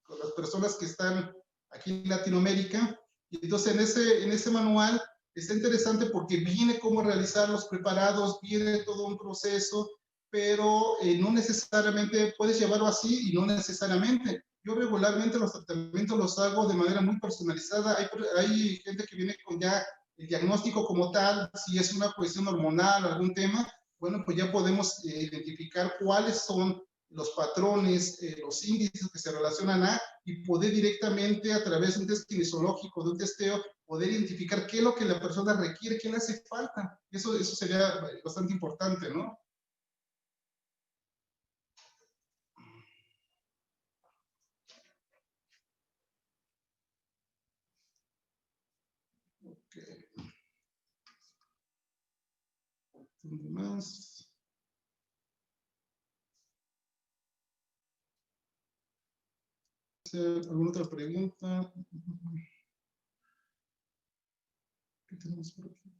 con las personas que están aquí en Latinoamérica. Y entonces en ese manual está interesante porque viene cómo realizar los preparados, viene todo un proceso, pero no necesariamente puedes llevarlo así y no necesariamente. Yo regularmente los tratamientos los hago de manera muy personalizada. Hay gente que viene con ya el diagnóstico como tal, si es una cuestión hormonal, algún tema, bueno, pues ya podemos identificar cuáles son los patrones, los índices que se relacionan a, y poder directamente a través de un test kinesiológico, de un testeo, poder identificar qué es lo que la persona requiere, qué le hace falta. Eso sería bastante importante, ¿no? Okay. Más. ¿Alguna otra pregunta? ¿Qué tenemos por aquí?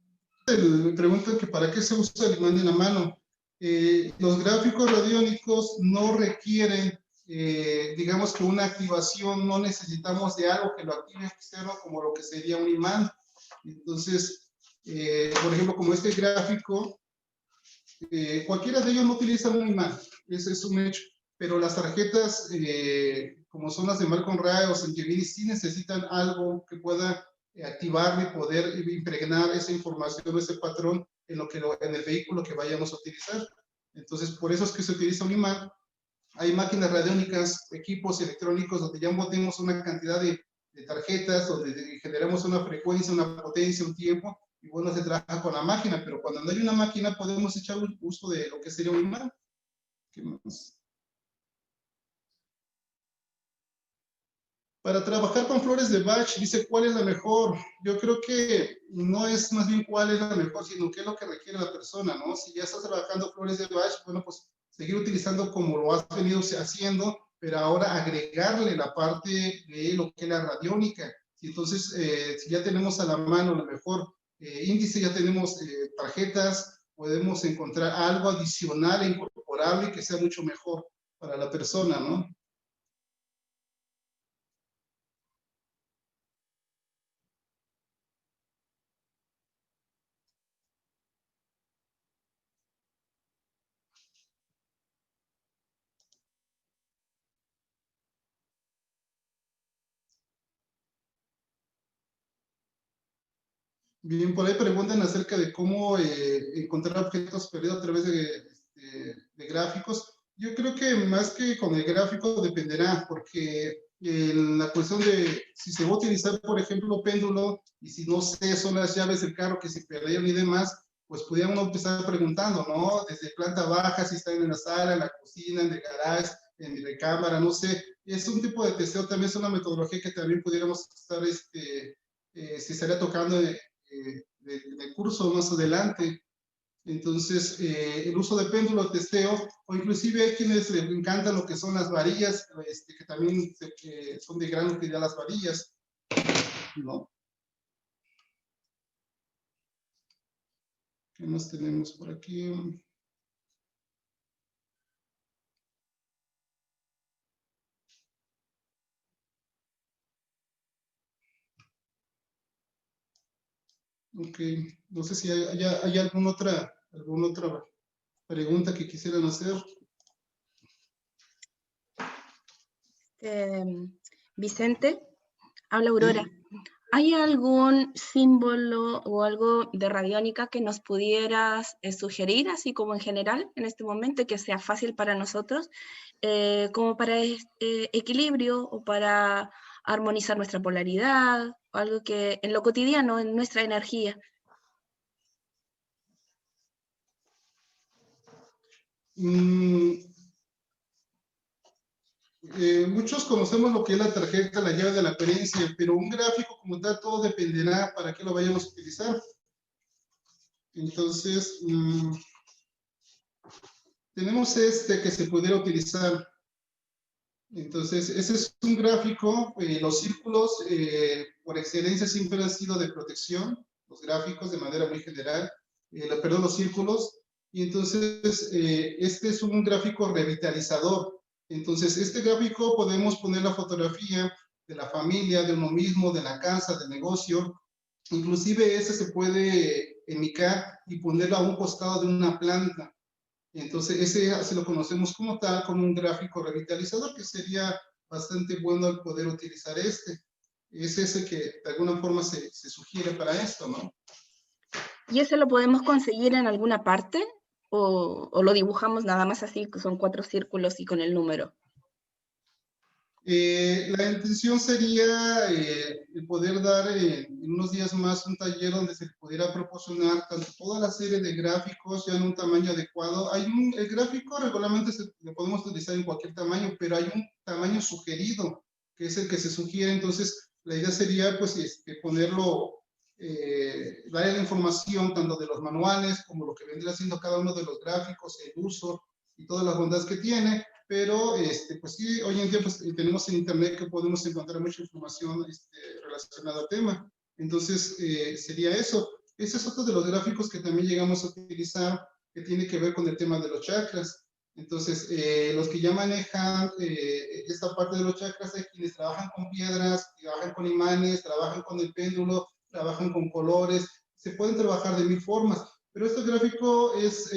Me preguntan que para qué se usa el imán en la mano. Los gráficos radiónicos no requieren, digamos que una activación, no necesitamos de algo que lo active externo como lo que sería un imán. Entonces, por ejemplo, como este gráfico, cualquiera de ellos no utiliza un imán, ese es un hecho, pero las tarjetas, como son las de Malcolm Ray o Sangiovini, sí necesitan algo que pueda activar y poder impregnar esa información, ese patrón en el vehículo que vayamos a utilizar. Entonces, por eso es que se utiliza un imán. Hay máquinas radiónicas, equipos electrónicos donde ya tenemos una cantidad de tarjetas, donde generamos una frecuencia, una potencia, un tiempo, y bueno, se trabaja con la máquina, pero cuando no hay una máquina podemos echar uso de lo que sería un imán. ¿Qué más? Para trabajar con flores de Bach, dice cuál es la mejor. Yo creo que no es más bien cuál es la mejor, sino qué es lo que requiere la persona, ¿no? Si ya estás trabajando flores de Bach, bueno, pues seguir utilizando como lo has venido haciendo, pero ahora agregarle la parte de lo que es la radiónica. Y entonces, si ya tenemos a la mano la mejor índice, ya tenemos tarjetas, podemos encontrar algo adicional e incorporable que sea mucho mejor para la persona, ¿no? Bien, por ahí preguntan acerca de cómo encontrar objetos perdidos a través de gráficos. Yo creo que más que con el gráfico dependerá, porque la cuestión de si se va a utilizar, por ejemplo, péndulo, y si no sé, son las llaves del carro que se perdieron y demás, pues pudiéramos empezar preguntando, ¿no? Desde planta baja, si están en la sala, en la cocina, en el garage, en mi recámara, no sé. Es un tipo de testeo, también es una metodología que también pudiéramos estar, si estaría tocando del curso más adelante. Entonces, el uso de péndulo, testeo, o inclusive hay quienes les encantan lo que son las varillas, que también son de gran utilidad las varillas, ¿no? ¿Qué más tenemos por aquí? Ok, no sé si hay alguna otra pregunta que quisieran hacer. Vicente, habla Aurora. ¿Hay algún símbolo o algo de radiónica que nos pudieras sugerir, así como en general, en este momento, que sea fácil para nosotros, como para equilibrio o para armonizar nuestra polaridad, o algo que en lo cotidiano, en nuestra energía? Muchos conocemos lo que es la tarjeta, la llave de la perencia, pero un gráfico como tal, todo dependerá para qué lo vayamos a utilizar. Entonces, tenemos este que se pudiera utilizar. Entonces, ese es un gráfico, los círculos por excelencia siempre han sido de protección, los gráficos de manera muy general, perdón, los círculos, y entonces este es un gráfico revitalizador. Entonces, este gráfico podemos poner la fotografía de la familia, de uno mismo, de la casa, del negocio, inclusive ese se puede enmicar y ponerlo a un costado de una planta. Entonces, ese se lo conocemos como tal, como un gráfico revitalizador, que sería bastante bueno el poder utilizar este. Es ese que de alguna forma se sugiere para esto, ¿no? ¿Y ese lo podemos conseguir en alguna parte? ¿O lo dibujamos nada más así, que son 4 círculos y con el número? La intención sería el poder dar en unos días más un taller donde se pudiera proporcionar tanto toda la serie de gráficos ya en un tamaño adecuado. El gráfico regularmente lo podemos utilizar en cualquier tamaño, pero hay un tamaño sugerido, que es el que se sugiere. Entonces, la idea sería pues ponerlo, darle la información tanto de los manuales como lo que vendría haciendo cada uno de los gráficos, el uso y todas las bondades que tiene. Pero pues sí, hoy en día pues, tenemos en internet que podemos encontrar mucha información relacionada al tema. Entonces, sería eso. Ese es otro de los gráficos que también llegamos a utilizar, que tiene que ver con el tema de los chakras. Entonces, los que ya manejan esta parte de los chakras, hay quienes trabajan con piedras, trabajan con imanes, trabajan con el péndulo, trabajan con colores, se pueden trabajar de mil formas. Pero este gráfico es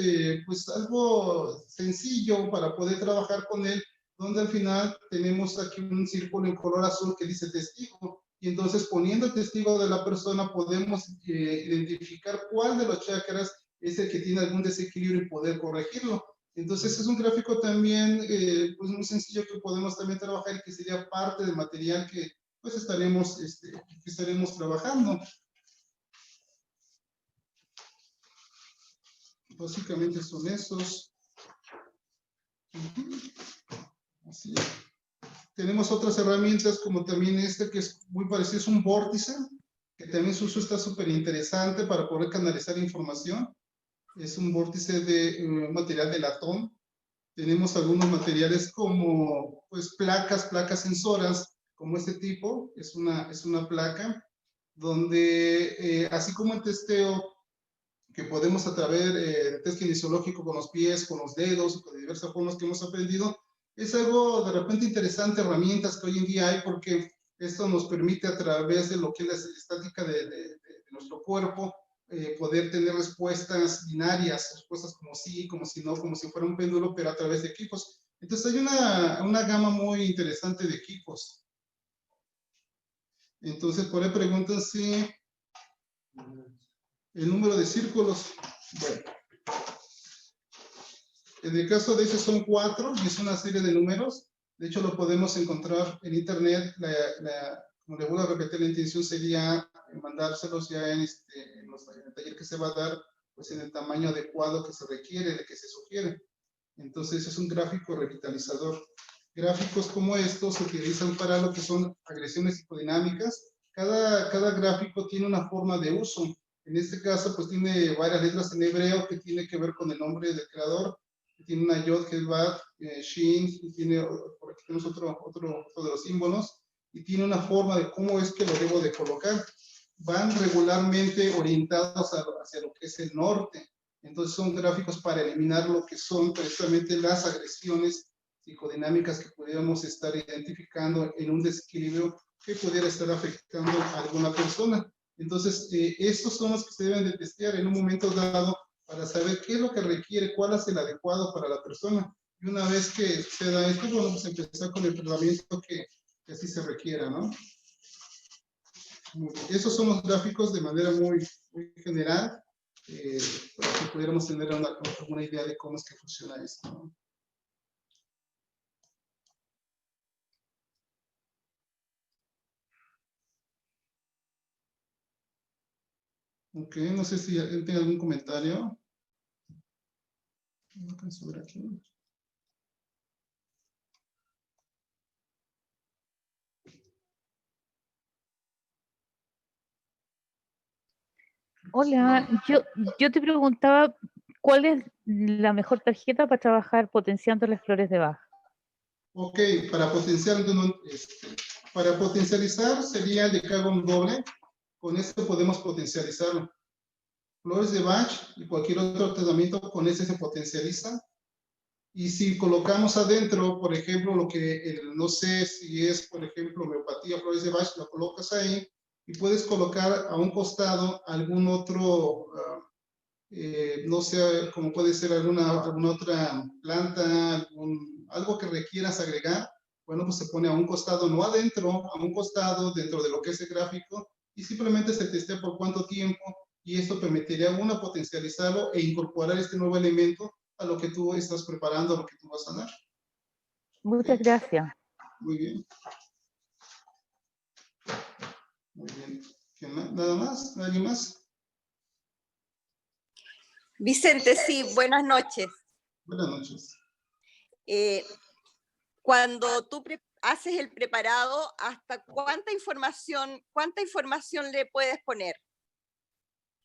pues algo sencillo para poder trabajar con él, donde al final tenemos aquí un círculo en color azul que dice testigo, y entonces poniendo el testigo de la persona podemos identificar cuál de los chakras es el que tiene algún desequilibrio y poder corregirlo. Entonces es un gráfico también pues muy sencillo que podemos también trabajar y que sería parte del material que pues estaremos trabajando. Básicamente son esos. Así es. Tenemos otras herramientas como también este que es muy parecido, es un vórtice, que también su uso está súper interesante para poder canalizar información. Es un vórtice de material de latón. Tenemos algunos materiales como pues placas sensoras, como este tipo, es una placa, donde así como el testeo que podemos a través del test kinesiológico con los pies, con los dedos, con diversas formas que hemos aprendido, es algo de repente interesante, herramientas que hoy en día hay, porque esto nos permite a través de lo que es la estática de nuestro cuerpo, poder tener respuestas binarias, respuestas como sí, como si no, como si fuera un péndulo, pero a través de equipos. Entonces hay una gama muy interesante de equipos. Entonces, por ahí preguntan si el número de círculos, bueno, en el caso de ese son 4 y es una serie de números. De hecho, lo podemos encontrar en internet. Como le vuelvo a repetir, la intención sería mandárselos ya en el taller que se va a dar, pues en el tamaño adecuado que se requiere, de que se sugiere. Entonces, es un gráfico revitalizador. Gráficos como estos se utilizan para lo que son agresiones psicodinámicas. Cada gráfico tiene una forma de uso. En este caso, pues tiene varias letras en hebreo que tiene que ver con el nombre del creador. Tiene una Yod, que es Bat, Shin, y tiene, por aquí tenemos otro de los símbolos, y tiene una forma de cómo es que lo debo de colocar. Van regularmente orientados hacia lo que es el norte. Entonces son gráficos para eliminar lo que son precisamente las agresiones psicodinámicas que pudiéramos estar identificando en un desequilibrio que pudiera estar afectando a alguna persona. Entonces, estos son los que se deben de testear en un momento dado para saber qué es lo que requiere, cuál es el adecuado para la persona. Y una vez que se da esto, bueno, pues empezar con el tratamiento que así se requiera, ¿no? Esos son los gráficos de manera muy general, para que pudiéramos tener una idea de cómo es que funciona esto, ¿no? Ok, no sé si alguien tiene algún comentario. No alcanzo a ver aquí. Hola, yo te preguntaba cuál es la mejor tarjeta para trabajar potenciando las flores de Bach. Ok, para potencializar sería el de carbón doble. Con esto podemos potencializarlo. Flores de Bach y cualquier otro tratamiento con ese se potencializa. Y si colocamos adentro, por ejemplo, lo que no sé si es, por ejemplo, homeopatía, flores de Bach, lo colocas ahí y puedes colocar a un costado algún otro, no sé, como puede ser alguna otra planta, algo que requieras agregar. Bueno, pues se pone a un costado, no adentro, a un costado dentro de lo que es el gráfico y simplemente se testea por cuánto tiempo y esto permitiría a uno potencializarlo e incorporar este nuevo elemento a lo que tú estás preparando, a lo que tú vas a dar. Muchas gracias. Muy bien. Muy bien. ¿Nada más? ¿Nadie más? Vicente, sí, buenas noches. Buenas noches. Cuando tú haces el preparado, ¿hasta cuánta información le puedes poner?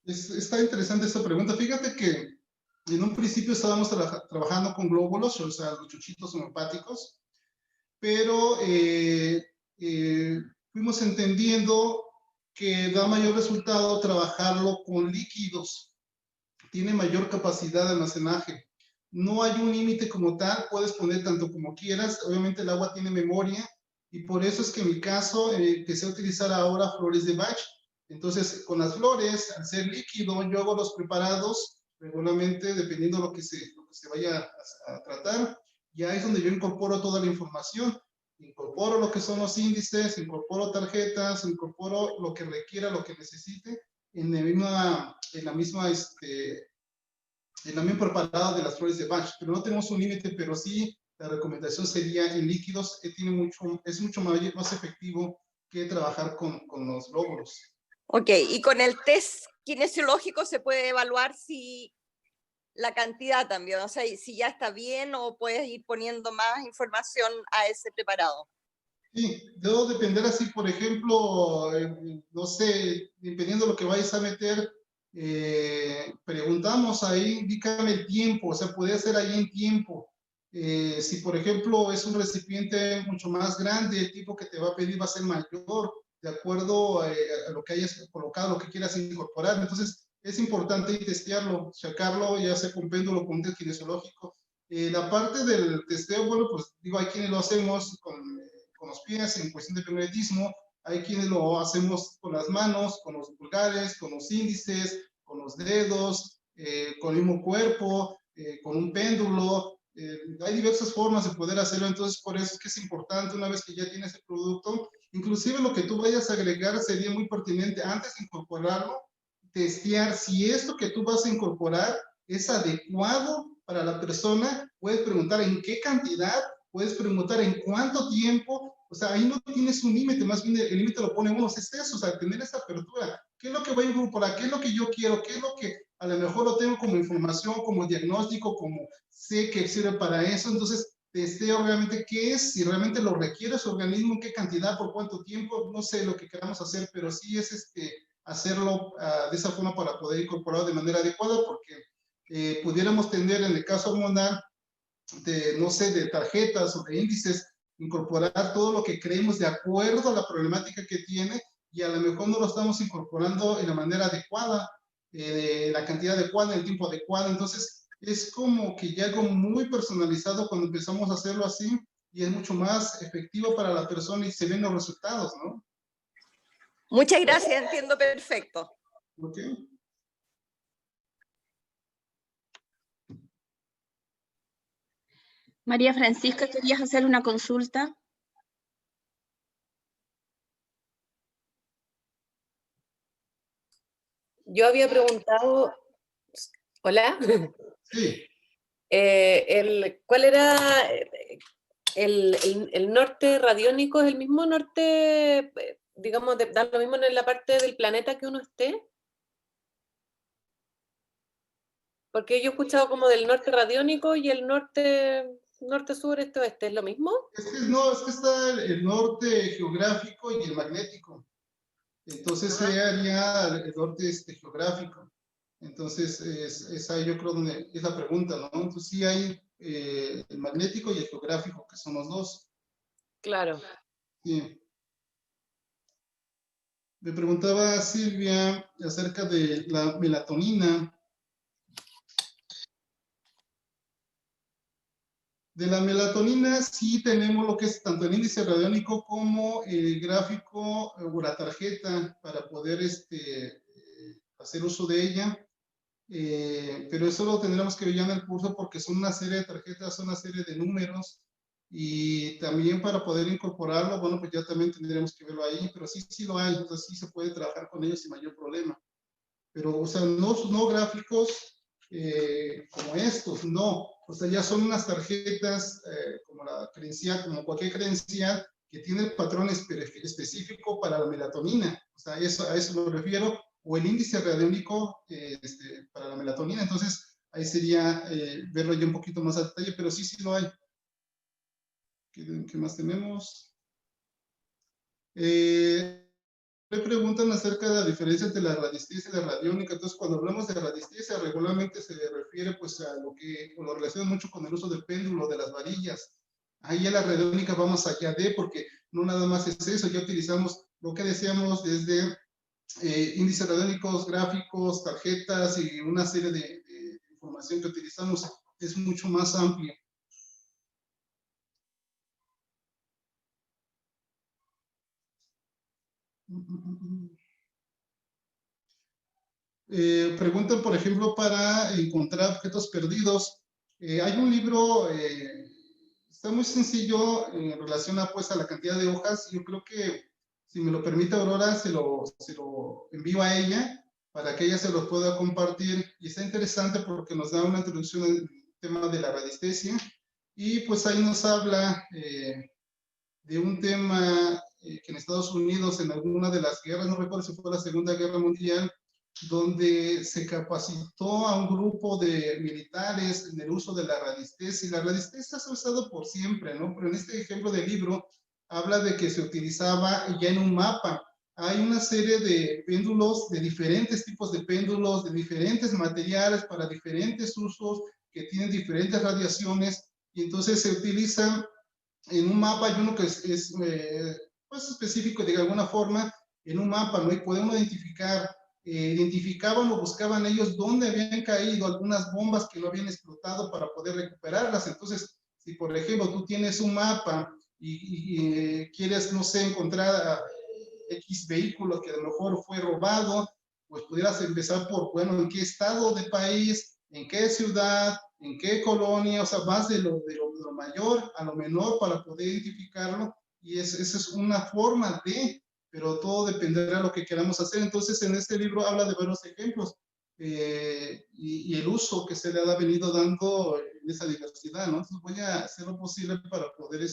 Está interesante esta pregunta. Fíjate que en un principio estábamos trabajando con glóbulos, o sea, los chuchitos homeopáticos, pero fuimos entendiendo que da mayor resultado trabajarlo con líquidos. Tiene mayor capacidad de almacenaje. No hay un límite como tal, puedes poner tanto como quieras. Obviamente el agua tiene memoria y por eso es que en mi caso empecé a utilizar ahora flores de Bach. Entonces, con las flores, al ser líquido, yo hago los preparados regularmente dependiendo de lo que se vaya a tratar. Ya es donde yo incorporo toda la información. Incorporo lo que son los índices, incorporo tarjetas, incorporo lo que requiera, lo que necesite en la misma preparado de las flores de Bach, pero no tenemos un límite, pero sí la recomendación sería en líquidos, es mucho más efectivo que trabajar con los glóbulos. Ok, y con el test kinesiológico se puede evaluar si la cantidad también, o sea, si ya está bien o puedes ir poniendo más información a ese preparado. Sí, debo depender así, por ejemplo, no sé, dependiendo de lo que vayas a meter, preguntamos ahí, indícame el tiempo, o sea, puede ser ahí en tiempo. Si, por ejemplo, es un recipiente mucho más grande, el tipo que te va a pedir va a ser mayor, de acuerdo a lo que hayas colocado, lo que quieras incorporar. Entonces, es importante testearlo, sacarlo, ya sea con péndulo, con un test kinesiológico. La parte del testeo, bueno, pues digo, hay quienes lo hacemos con los pies en cuestión de primer edismo, hay quienes lo hacemos con las manos, con los pulgares, con los índices, con los dedos, con el mismo cuerpo, con un péndulo. Hay diversas formas de poder hacerlo, entonces por eso es que es importante una vez que ya tienes el producto, inclusive lo que tú vayas a agregar sería muy pertinente antes de incorporarlo, testear si esto que tú vas a incorporar es adecuado para la persona, puedes preguntar en qué cantidad, puedes preguntar en cuánto tiempo, o sea, ahí no tienes un límite, más bien el límite lo pone uno, es eso, o sea, tener esa apertura. ¿Qué es lo que voy a incorporar? ¿Qué es lo que yo quiero? ¿Qué es lo que a lo mejor lo tengo como información, como diagnóstico, como sé que sirve para eso? Entonces, testeo realmente qué es, si realmente lo requiere su organismo, en qué cantidad, por cuánto tiempo, no sé lo que queramos hacer, pero sí es hacerlo de esa forma para poder incorporarlo de manera adecuada, porque pudiéramos tener en el caso hormonal no sé, de tarjetas o de índices, incorporar todo lo que creemos de acuerdo a la problemática que tiene y a lo mejor no lo estamos incorporando en la manera adecuada. la cantidad adecuada, el tiempo adecuado. Entonces, es como que ya algo muy personalizado cuando empezamos a hacerlo así, y es mucho más efectivo para la persona y se ven los resultados, ¿no? Muchas gracias, entiendo perfecto. ¿Ok? María Francisca, ¿querías hacer una consulta? Yo había preguntado, hola, Sí. ¿cuál era el norte radiónico? ¿Es el mismo norte, digamos, da lo mismo en la parte del planeta que uno esté? Porque yo he escuchado como del norte radiónico y el norte, sur, este, oeste, ¿es lo mismo? Es que está el norte geográfico y el magnético. Entonces se haría el norte geográfico. Entonces, es ahí yo creo donde es la pregunta, ¿no? Entonces sí hay el magnético y el geográfico, que son los dos. Claro. Sí. Me preguntaba Silvia acerca de la melatonina. De la melatonina sí tenemos lo que es tanto el índice radiónico como el gráfico o la tarjeta para poder hacer uso de ella. Pero eso lo tendremos que ver ya en el curso porque son una serie de tarjetas, son una serie de números, y también para poder incorporarlo, bueno, pues ya también tendremos que verlo ahí, pero sí, sí lo hay, entonces sí se puede trabajar con ellos sin mayor problema. Pero, o sea, no gráficos como estos, no. O sea, ya son unas tarjetas como la credencial, como cualquier credencial que tiene el patrón específico para la melatonina. O sea, a eso me refiero. O el índice radiónico para la melatonina. Entonces, ahí sería verlo ya un poquito más a detalle, pero sí, sí lo hay. ¿Qué más tenemos? Me preguntan acerca de la diferencia entre la radiestesia y la radiónica. Entonces, cuando hablamos de radiestesia, regularmente se refiere pues a lo relaciona mucho con el uso del péndulo, de las varillas. Ahí ya la radiónica va más allá de, porque no nada más es eso, ya utilizamos lo que decíamos desde índices radiónicos, gráficos, tarjetas y una serie de información que utilizamos. Es mucho más amplio. Preguntan, por ejemplo, para encontrar objetos perdidos. Hay un libro, está muy sencillo en relación a, pues, a la cantidad de hojas. Yo creo que, si me lo permite Aurora, se lo envío a ella para que ella se lo pueda compartir. Y está interesante porque nos da una introducción al tema de la radiestesia. Y pues ahí nos habla de un tema que en Estados Unidos, en alguna de las guerras, no recuerdo si fue la Segunda Guerra Mundial, donde se capacitó a un grupo de militares en el uso de la radiestesia. Y la radiestesia se ha usado por siempre, ¿no? Pero en este ejemplo del libro habla de que se utilizaba ya en un mapa. Hay una serie de péndulos, de diferentes tipos de péndulos, de diferentes materiales para diferentes usos, que tienen diferentes radiaciones, y entonces se utiliza en un mapa. Hay uno que es pues específico de alguna forma en un mapa, ¿no? Y podemos identificaban o buscaban ellos dónde habían caído algunas bombas que no habían explotado para poder recuperarlas. Entonces, si por ejemplo tú tienes un mapa y quieres, no sé, encontrar X vehículo que a lo mejor fue robado, pues pudieras empezar por, bueno, en qué estado de país, en qué ciudad, en qué colonia. O sea, vas de lo mayor a lo menor para poder identificarlo, y esa es una forma de, pero todo dependerá de lo que queramos hacer. Entonces, en este libro habla de varios ejemplos y el uso que se le ha venido dando en esa diversidad, ¿no? Entonces, voy a hacer lo posible para poder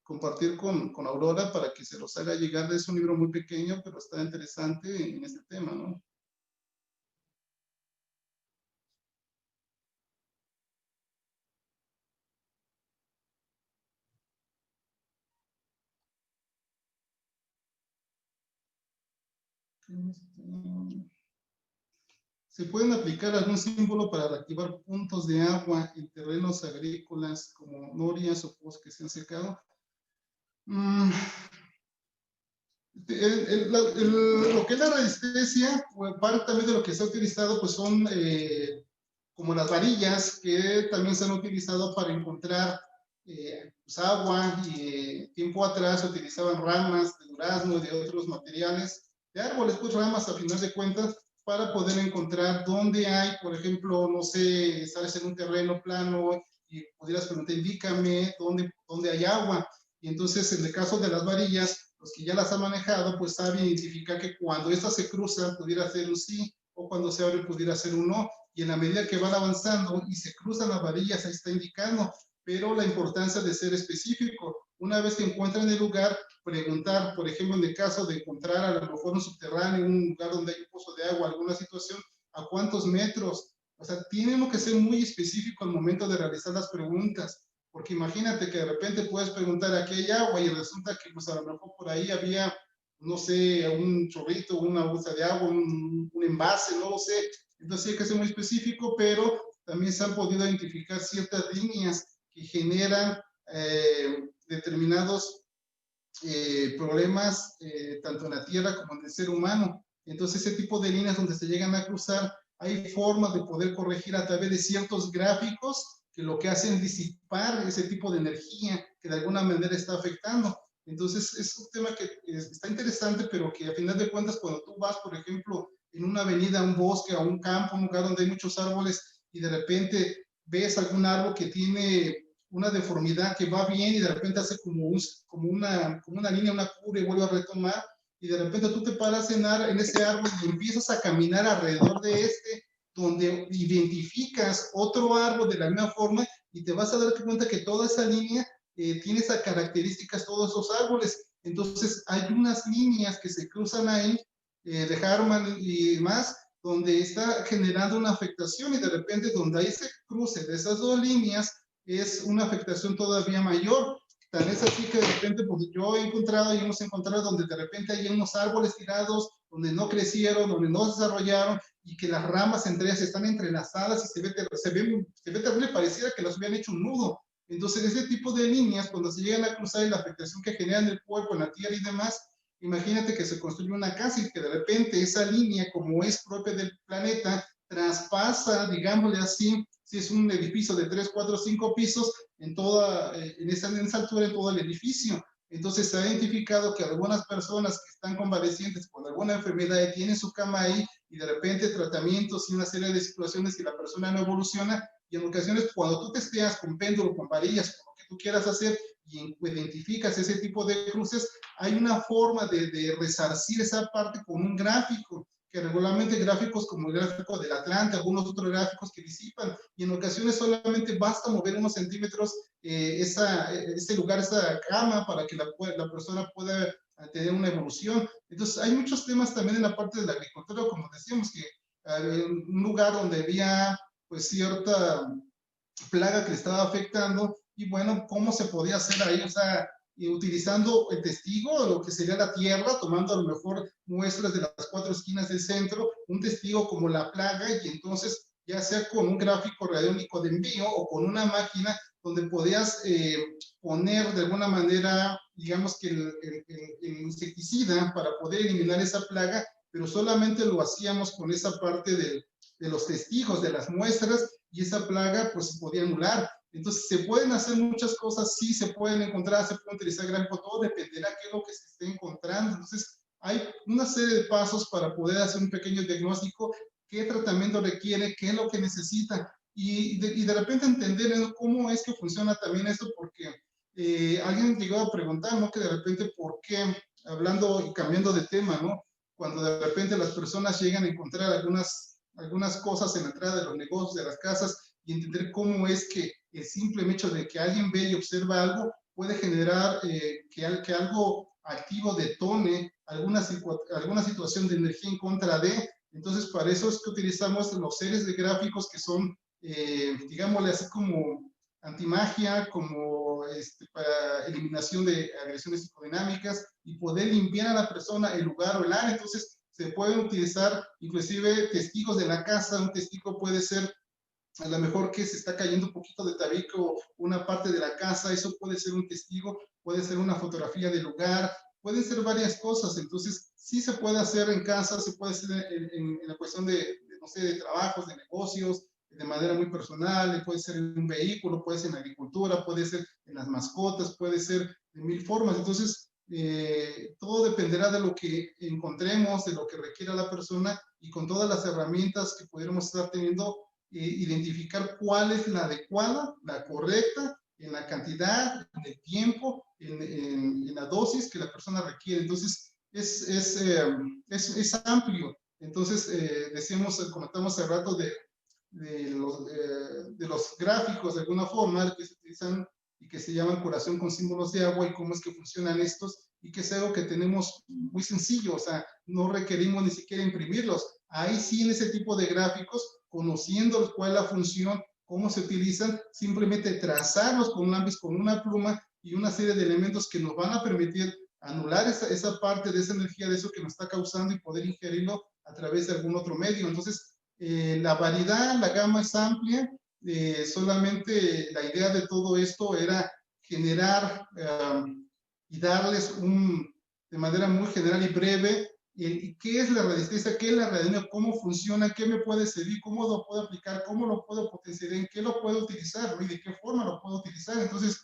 compartir con Aurora para que se los haga llegar. Es un libro muy pequeño, pero está interesante en este tema, ¿no? ¿Se pueden aplicar algún símbolo para reactivar puntos de agua en terrenos agrícolas como norias o pozos que se han secado? Lo que es la resistencia, pues, parte también de lo que se ha utilizado, pues son como las varillas que también se han utilizado para encontrar pues, agua, y tiempo atrás se utilizaban ramas de durazno y de otros materiales de árboles, pues ramas a final de cuentas, para poder encontrar dónde hay, por ejemplo, no sé, sales en un terreno plano y pudieras preguntar, indícame dónde hay agua. Y entonces, en el caso de las varillas, los que ya las han manejado, pues saben identificar que cuando estas se cruzan, pudiera ser un sí, o cuando se abre, pudiera ser un no. Y en la medida que van avanzando y se cruzan las varillas, ahí está indicando. Pero la importancia de ser específico. Una vez que encuentran el lugar, preguntar, por ejemplo, en el caso de encontrar a lo mejor un subterráneo, un lugar donde hay un pozo de agua, alguna situación, ¿a cuántos metros? O sea, tienen que ser muy específico al momento de realizar las preguntas. Porque imagínate que de repente puedes preguntar, ¿aquí hay agua? Y resulta que pues a lo mejor por ahí había, no sé, un chorrito, una bolsa de agua, un envase, no lo sé. Entonces hay que ser muy específico, pero también se han podido identificar ciertas líneas que generan determinados problemas tanto en la Tierra como en el ser humano. Entonces ese tipo de líneas donde se llegan a cruzar, hay formas de poder corregir a través de ciertos gráficos que lo que hacen es disipar ese tipo de energía que de alguna manera está afectando. Entonces es un tema que está interesante, pero que a final de cuentas cuando tú vas, por ejemplo, en una avenida, a un bosque, a un campo, un lugar donde hay muchos árboles y de repente ves algún árbol que tiene una deformidad, que va bien y de repente hace como una línea, una curva y vuelve a retomar, y de repente tú te paras en ese árbol y empiezas a caminar alrededor de donde identificas otro árbol de la misma forma y te vas a dar cuenta que toda esa línea tiene esas características, todos esos árboles. Entonces hay unas líneas que se cruzan ahí, de Harman y demás, donde está generando una afectación, y de repente donde hay ese cruce de esas dos líneas es una afectación todavía mayor. Tan es así que de repente pues yo he encontrado y hemos encontrado donde de repente hay unos árboles tirados, donde no crecieron, donde no se desarrollaron, y que las ramas entre ellas están entrelazadas y se ve terrible, pareciera que las hubieran hecho un nudo. Entonces ese tipo de líneas, cuando se llegan a cruzar y la afectación que generan en el cuerpo, en la tierra y demás, imagínate que se construye una casa y que de repente esa línea, como es propia del planeta, traspasa, digámosle así, si es un edificio de 3, 4, 5 pisos, en esa altura, en todo el edificio. Entonces se ha identificado que algunas personas que están convalecientes con alguna enfermedad y tienen su cama ahí, y de repente tratamientos y una serie de situaciones que la persona no evoluciona, y en ocasiones cuando tú te estés con péndulo, con varillas, con lo que tú quieras hacer, y identificas ese tipo de cruces, hay una forma de resarcir esa parte con un gráfico, que regularmente gráficos como el gráfico del Atlante, algunos otros gráficos que disipan, y en ocasiones solamente basta mover unos centímetros ese lugar, esa cama, para que la persona pueda tener una evolución. Entonces hay muchos temas también en la parte de la agricultura, como decíamos, que un lugar donde había pues cierta plaga que le estaba afectando, y bueno, ¿cómo se podía hacer ahí? O sea, utilizando el testigo, lo que sería la tierra, tomando a lo mejor muestras de las 4 esquinas del centro, un testigo como la plaga, y entonces ya sea con un gráfico radiónico de envío o con una máquina donde podías poner de alguna manera, digamos que el insecticida para poder eliminar esa plaga, pero solamente lo hacíamos con esa parte de los testigos, de las muestras, y esa plaga pues se podía anular. Entonces se pueden hacer muchas cosas, sí se pueden encontrar, se puede utilizar gráfico, todo dependerá de qué es lo que se esté encontrando. Entonces hay una serie de pasos para poder hacer un pequeño diagnóstico, qué tratamiento requiere, qué es lo que necesita, y de repente entender, ¿no?, cómo es que funciona también esto, porque alguien llegó a preguntar, ¿no?, que de repente por qué, hablando y cambiando de tema, ¿no?, cuando de repente las personas llegan a encontrar algunas cosas en la entrada de los negocios, de las casas, y entender cómo es que el simple hecho de que alguien ve y observa algo puede generar que algo activo detone alguna situación de energía en contra de. Entonces, para eso es que utilizamos los series de gráficos que son, digámosle así, como antimagia, como para eliminación de agresiones psicodinámicas, y poder limpiar a la persona el lugar o el área. Entonces, se pueden utilizar inclusive testigos de la casa. Un testigo puede ser a lo mejor que se está cayendo un poquito de tabique o una parte de la casa, eso puede ser un testigo, puede ser una fotografía del lugar, pueden ser varias cosas. Entonces, sí se puede hacer en casa, se puede hacer en la cuestión no sé, de trabajos, de negocios, de manera muy personal, puede ser en un vehículo, puede ser en la agricultura, puede ser en las mascotas, puede ser de mil formas. Entonces, todo dependerá de lo que encontremos, de lo que requiera la persona, y con todas las herramientas que pudiéramos estar teniendo, identificar cuál es la adecuada, la correcta, en la cantidad, en el tiempo, en la dosis que la persona requiere. Entonces, es amplio. Entonces, comentamos hace rato de los gráficos, de alguna forma, que se utilizan y que se llaman curación con símbolos de agua, y cómo es que funcionan estos, y que es algo que tenemos muy sencillo, o sea, no requerimos ni siquiera imprimirlos. Ahí sí, en ese tipo de gráficos, conociendo cuál es la función, cómo se utilizan, simplemente trazarlos con un lápiz, con una pluma, y una serie de elementos que nos van a permitir anular esa parte de esa energía, de eso que nos está causando, y poder ingerirlo a través de algún otro medio. Entonces, la variedad, la gama es amplia. Solamente la idea de todo esto era generar y darles de manera muy general y breve, qué es la radiestesia, qué es la radioterapia, cómo funciona, qué me puede servir, cómo lo puedo aplicar, cómo lo puedo potenciar, en qué lo puedo utilizar, ¿no? Y de qué forma lo puedo utilizar. Entonces,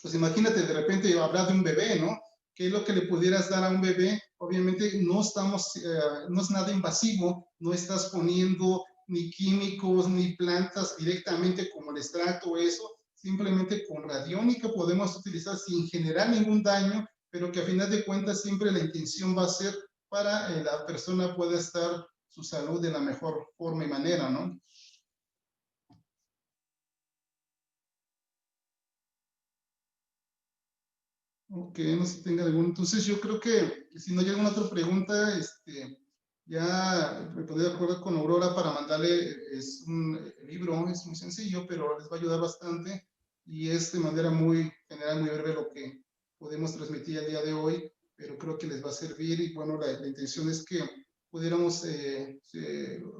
pues imagínate, de repente hablar de un bebé, ¿no? ¿Qué es lo que le pudieras dar a un bebé? Obviamente no es nada invasivo, no estás poniendo ni químicos ni plantas directamente como el extracto o eso. Simplemente con radiónica podemos utilizar sin generar ningún daño, pero que a final de cuentas siempre la intención va a ser para la persona pueda estar su salud de la mejor forma y manera, ¿no? Ok, no sé si tenga algún. Entonces, yo creo que si no hay alguna otra pregunta, ya me podría acordar con Aurora para mandarle. Es un libro, es muy sencillo, pero les va a ayudar bastante, y es de manera muy general, muy breve, lo que podemos transmitir el día de hoy, pero creo que les va a servir. Y bueno, la intención es que pudiéramos,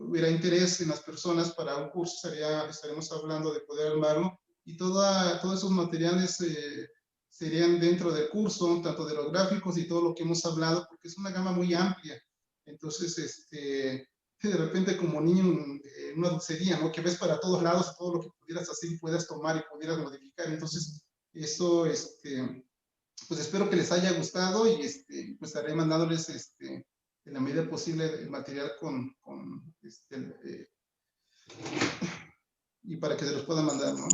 hubiera interés en las personas para un curso, estaremos hablando de poder armarlo, y todos esos materiales serían dentro del curso, tanto de los gráficos y todo lo que hemos hablado, porque es una gama muy amplia. Entonces, de repente como niño en una dulcería, ¿no? Que ves para todos lados todo lo que pudieras hacer y puedas tomar y pudieras modificar. Entonces, eso, pues espero que les haya gustado, y pues estaré mandándoles en la medida posible el material y para que se los pueda mandar, ¿no?